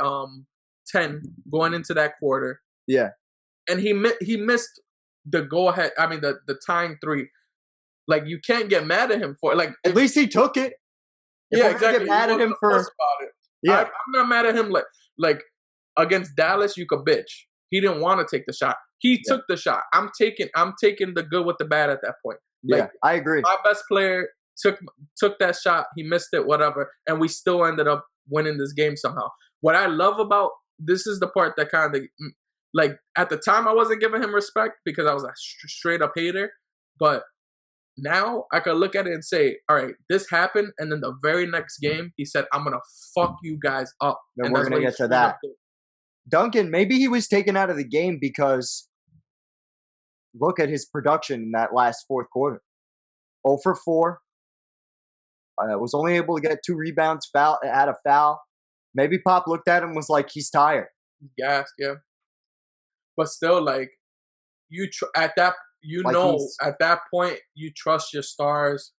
10 going into that quarter. Yeah. And he missed the go ahead. I mean the tying three. Like you can't get mad at him for it. Like At least he took it. If yeah, we're gonna exactly. Get mad at him for about it. yeah. I'm not mad at him. Like against Dallas, you could bitch. He didn't want to take the shot. He took the shot. I'm taking the good with the bad at that point. Like, yeah, I agree. My best player took that shot. He missed it, whatever, and we still ended up winning this game somehow. What I love about this is the part that kind of like at the time I wasn't giving him respect because I was a straight up hater, but now I could look at it and say, all right, this happened, and then the very next game he said, "I'm gonna fuck you guys up." Then and we're gonna get to that. Duncan, maybe he was taken out of the game because look at his production in that last fourth quarter. 0 for 4. Was only able to get 2 rebounds, had a foul. Maybe Pop looked at him and was like, he's tired. Yes, yeah. But still, like, at that point, you trust your stars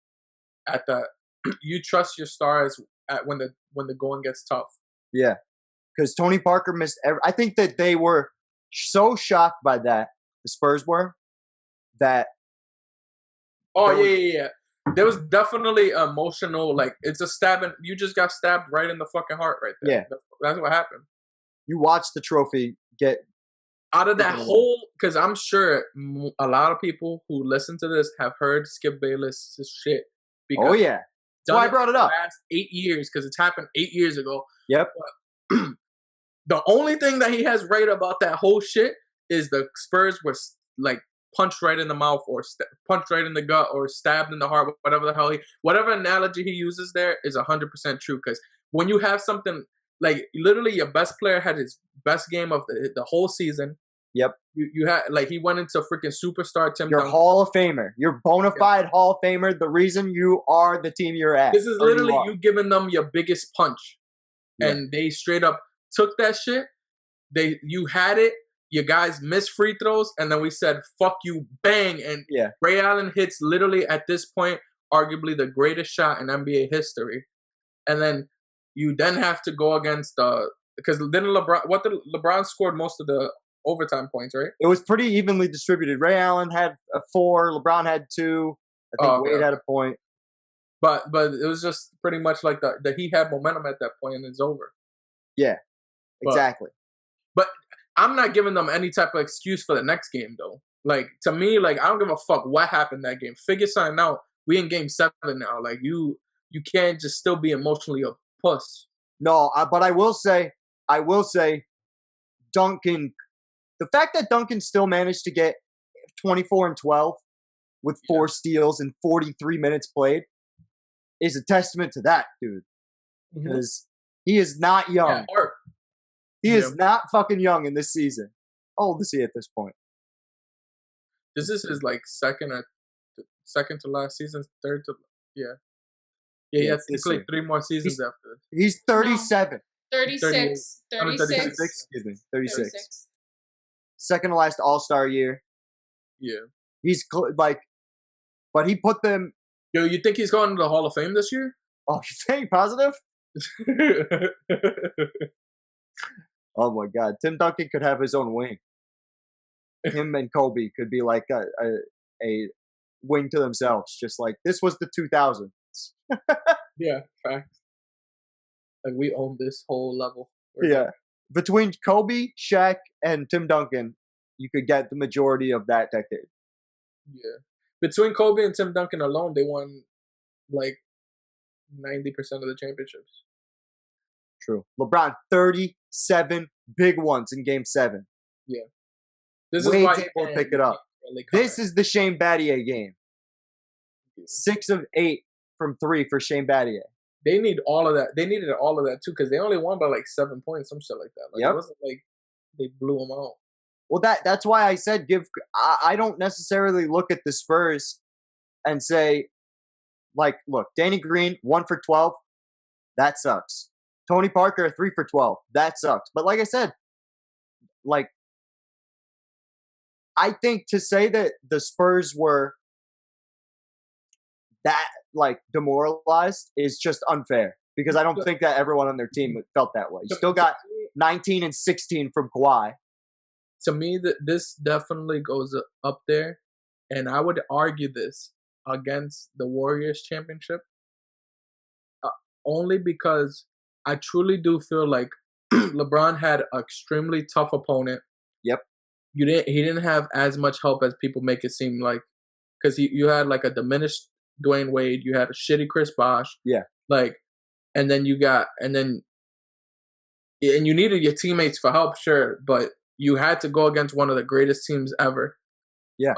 you trust your stars when the going gets tough. Yeah. Because Tony Parker missed I think that they were so shocked by that, the Spurs were, that oh yeah. There was definitely emotional, like it's a stabbing. You just got stabbed right in the fucking heart right there. Yeah, that's what happened. You watched the trophy get out of that whole, because I'm sure a lot of people who listen to this have heard Skip Bayless' shit. Oh yeah, that's why I brought it up. Last 8 years, because it's happened 8 years ago. Yep. But the only thing that he has right about that whole shit is the Spurs were like punched right in the mouth or punched right in the gut or stabbed in the heart, whatever the hell whatever analogy he uses there is 100% true. Because when you have something like literally your best player had his best game of the whole season. Yep. You had like he went into freaking superstar Tim You're Duncan. Hall of Famer. You're bona fide Hall of Famer. The reason you are the team you're at. This is literally you giving them your biggest punch. Yeah. And they straight up took that shit. You had it. Your guys missed free throws, and then we said, fuck you, bang. And Ray Allen hits literally at this point, arguably the greatest shot in NBA history. And then you then have to go against because then LeBron scored most of the overtime points, right? It was pretty evenly distributed. Ray Allen had 4, LeBron had 2, I think Wade had a point. But it was just pretty much like that he had momentum at that point and it's over. Yeah, exactly. But I'm not giving them any type of excuse for the next game, though. Like, to me, like, I don't give a fuck what happened that game. Figure something out. We in game 7 now. Like, you can't just still be emotionally a puss. No, but I will say, Duncan, the fact that Duncan still managed to get 24 and 12 with 4 steals and 43 minutes played is a testament to that, dude. Because he is not young. Yeah, he is not fucking young in this season. How old is he at this point? This is his like second to last season, third to he has to play 3 more seasons after this. He's 37. 36. 36. Excuse me, 36. Second to last All-Star year. Yeah. He's like, but he put them. Yo, you think he's going to the Hall of Fame this year? Oh, you think positive? Oh my God, Tim Duncan could have his own wing. Him and Kobe could be like a wing to themselves, just like this was the 2000s. Yeah, facts. Like we own this whole level. Yeah, between Kobe, Shaq, and Tim Duncan, you could get the majority of that decade. Yeah, between Kobe and Tim Duncan alone, they won like 90% of the championships. True. LeBron, 37 big ones in Game 7. Yeah. This Wade's is why able to pick it up. This is the Shane Battier game. 6 of 8 from 3 for Shane Battier. They need all of that. They needed all of that too because they only won by like 7 points, some shit like that. Like, it wasn't like they blew them out. Well, that's why I said I don't necessarily look at the Spurs and say, like, look, Danny Green, 1 for 12. That sucks. Tony Parker 3 for 12. That sucks. But like I said, like I think to say that the Spurs were that like demoralized is just unfair because I don't think that everyone on their team felt that way. You still got 19 and 16 from Kawhi. To me, this definitely goes up there, and I would argue this against the Warriors championship, only because I truly do feel like LeBron had an extremely tough opponent. Yep. He didn't have as much help as people make it seem like, because you had like a diminished Dwayne Wade, you had a shitty Chris Bosh, and then you needed your teammates for help, sure, but you had to go against one of the greatest teams ever. Yeah.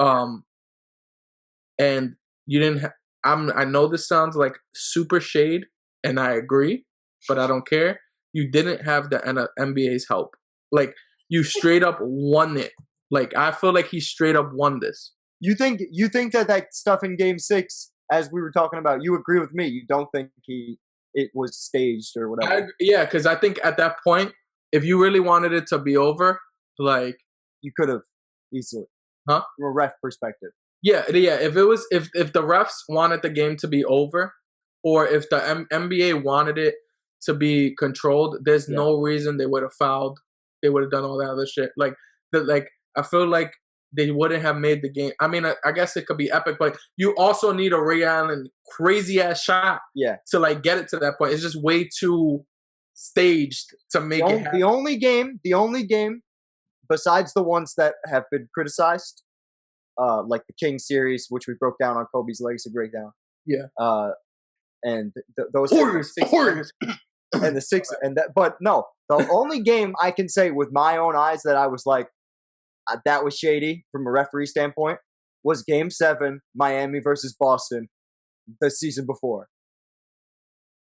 And you didn't. I know this sounds like super shade, and I agree, but I don't care. You didn't have the NBA's help. Like, you straight up won it. Like, I feel like he straight up won this. You think that stuff in Game 6, as we were talking about, you agree with me? You don't think it was staged or whatever? Yeah, because I think at that point, if you really wanted it to be over, like, you could have easily, from a ref perspective. Yeah. If the refs wanted the game to be over, or if the NBA wanted it to be controlled, there's no reason they would have fouled. They would have done all that other shit. I feel like they wouldn't have made the game. I mean, I guess it could be epic, but you also need a Ray Allen crazy ass shot, to like get it to that point. It's just way too staged to make it happen. The only game, besides the ones that have been criticized, like the King series, which we broke down on Kobe's Legacy Breakdown. Yeah. And those Warriors. And the six, but no, the only game I can say with my own eyes that I was like, that was shady from a referee standpoint was Game 7, Miami versus Boston, the season before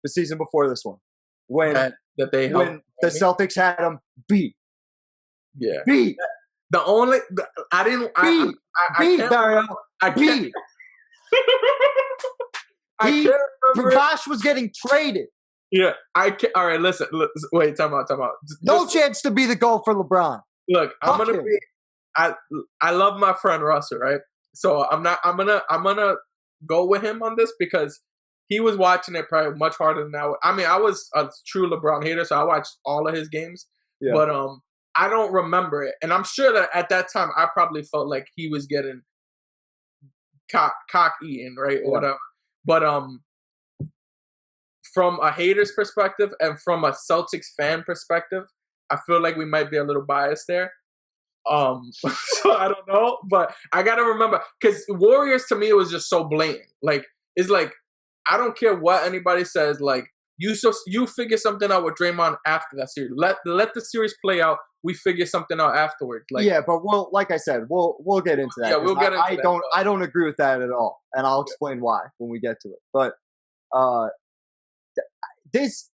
this one, when the Celtics had them beat. Yeah, beat. The only I didn't beat. I can't, Dario. I can't. Beat. I can't remember. Prakash was getting traded. Yeah, I can't. All right, listen. Wait, time out. No chance to be the goal for LeBron. Look, I'm gonna be. I love my friend Russell, right? So I'm gonna go with him on this because he was watching it probably much harder than I was. I mean, I was a true LeBron hater, so I watched all of his games. Yeah. But I don't remember it, and I'm sure that at that time I probably felt like he was getting cock eaten, right, or whatever. But from a hater's perspective and from a Celtics fan perspective, I feel like we might be a little biased there. So I don't know, but I gotta remember, because Warriors to me, it was just so blatant. Like, it's like, I don't care what anybody says. Like, you figure something out with Draymond after that series. Let the series play out. We figure something out afterwards. Like, yeah, but like I said, we'll get into that. Yeah, we'll get into that. I don't agree with that at all, and I'll explain why when we get to it. But this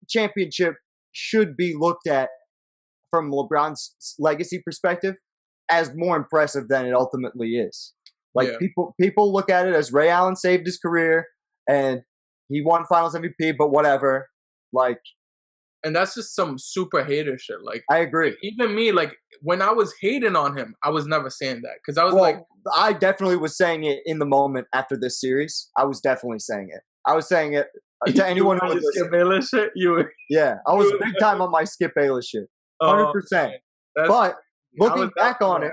championship should be looked at from LeBron's legacy perspective as more impressive than it ultimately is. Like, people look at it as Ray Allen saved his career and he won Finals MVP, but whatever. Like, and that's just some super hater shit. Like, I agree. Even me, like, when I was hating on him, I was never saying that, because I was I definitely was saying it in the moment after this series. I was definitely saying it. I was saying it to anyone who was Skip Bayless shit. Yeah, I was big time on my Skip Bayless shit. 100%. But looking back on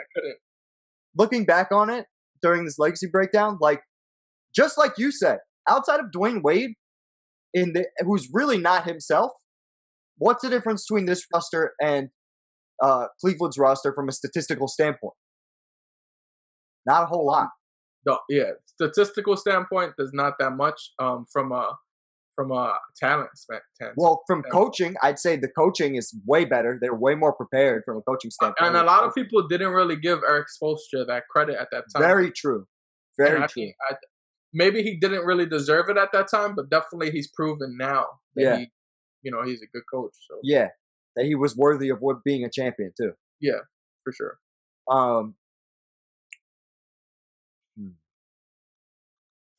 it during this legacy breakdown, like, just like you said, outside of Dwayne Wade, who's really not himself, what's the difference between this roster and Cleveland's roster from a statistical standpoint? Not a whole lot. Statistical standpoint, there's not that much. From a talent standpoint. Well, from coaching, I'd say the coaching is way better. They're way more prepared from a coaching standpoint. And a lot of people didn't really give Eric Spoelstra that credit at that time. Very true. Very true. Maybe he didn't really deserve it at that time, but definitely he's proven now that he's a good coach. So yeah, that he was worthy of being a champion too. Yeah, for sure.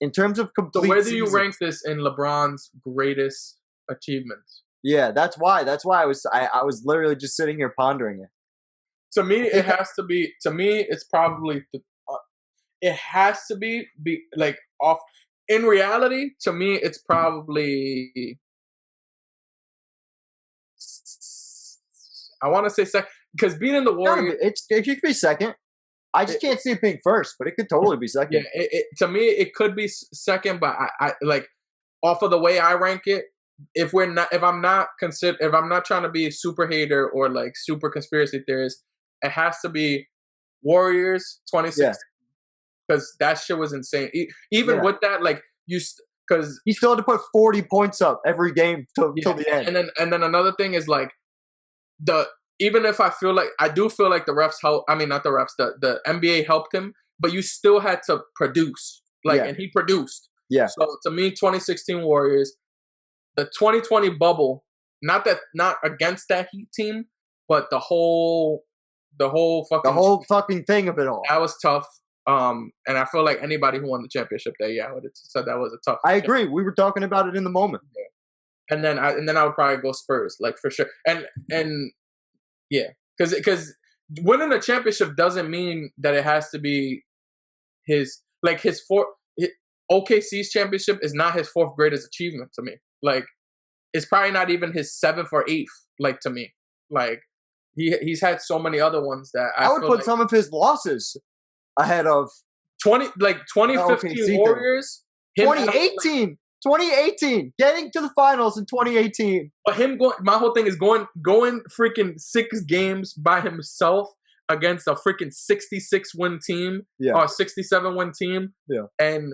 In terms of complete so where do you season, rank this in LeBron's greatest achievements. Yeah, that's why I was literally just sitting here pondering it. To me, it has to be. To me, it's probably. It has to be like off. In reality, to me, it's probably. I want to say second because beating the Warriors. It could be second. I just can't see it being first, but it could totally be second. Yeah, to me, it could be second, but I like off of the way I rank it. If I'm not trying to be a super hater or like super conspiracy theorist, it has to be Warriors 2016 because that shit was insane. Even with that, like because he still had to put 40 points up every game till the end. And then another thing is like even if I do feel like the refs help. I mean, not the refs. The NBA helped him, but you still had to produce. And he produced. Yeah. So to me, 2016 Warriors. The 2020 bubble, not against that Heat team, but the whole fucking thing of it all. That was tough. And I feel like anybody who won the championship that year, I would have said that was a tough. I agree. We were talking about it in the moment. Yeah. And then I would probably go Spurs, like for sure. And yeah, because winning a championship doesn't mean that it has to be OKC's championship is not his fourth greatest achievement to me. Like, it's probably not even his seventh or eighth. Like to me, like he's had so many other ones that I would put some of his losses ahead of 2015 Warriors, 2018, getting to the finals in 2018. But my whole thing is going freaking 6 games by himself against a freaking 66 win team or 67 win team, and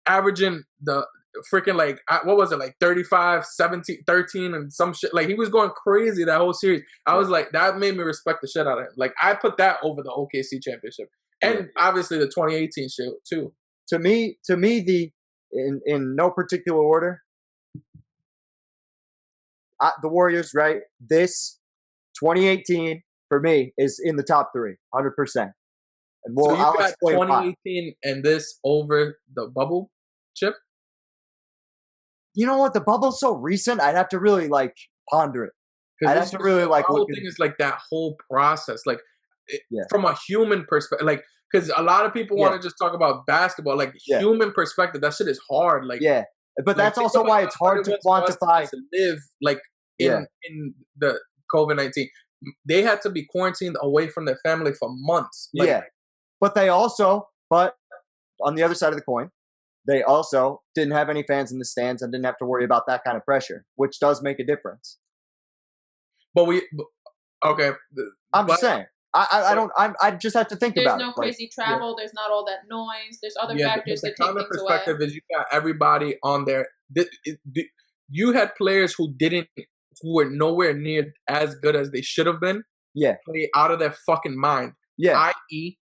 averaging the freaking what was it, like 35, 17, 13 and some shit. Like he was going crazy that whole series. I was like, that made me respect the shit out of him. Like I put that over the OKC championship and obviously the 2018 shit too. To me, in no particular order, the Warriors, right? This 2018 for me is in the top 3, 100%. And so you I'll got explain 2018 and this over the bubble chip? You know what? The bubble's so recent. I'd have to really ponder it. I'd have to really the whole thing is that whole process, from a human perspective, because a lot of people want to just talk about basketball, human perspective. That shit is hard. But that's also why it's hard to quantify. To live in the COVID-19, they had to be quarantined away from their family for months. But on the other side of the coin, they also didn't have any fans in the stands and didn't have to worry about that kind of pressure, which does make a difference. But I'm just saying. I just have to think about it. There's no crazy travel. There's not all that noise. There's other factors that take things away. The perspective is you got everybody on there. You had players who were nowhere near as good as they should have been. Yeah. Play out of their fucking mind. Yeah. I.e.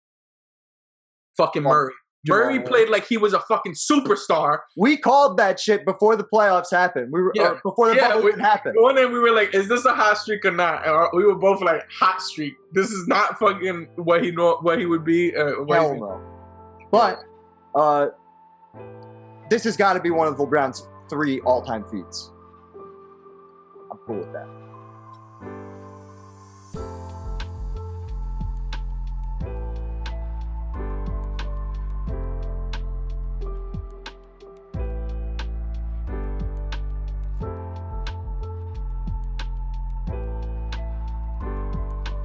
fucking Murray. Murray played like he was a fucking superstar. We called that shit before the playoffs happened. Before the bubble even happened. One day we were like, "Is this a hot streak or not?" And we were both like, "Hot streak. This is not fucking what he would be." Hell no. But this has got to be one of LeBron's 3 all-time feats. I'm cool with that.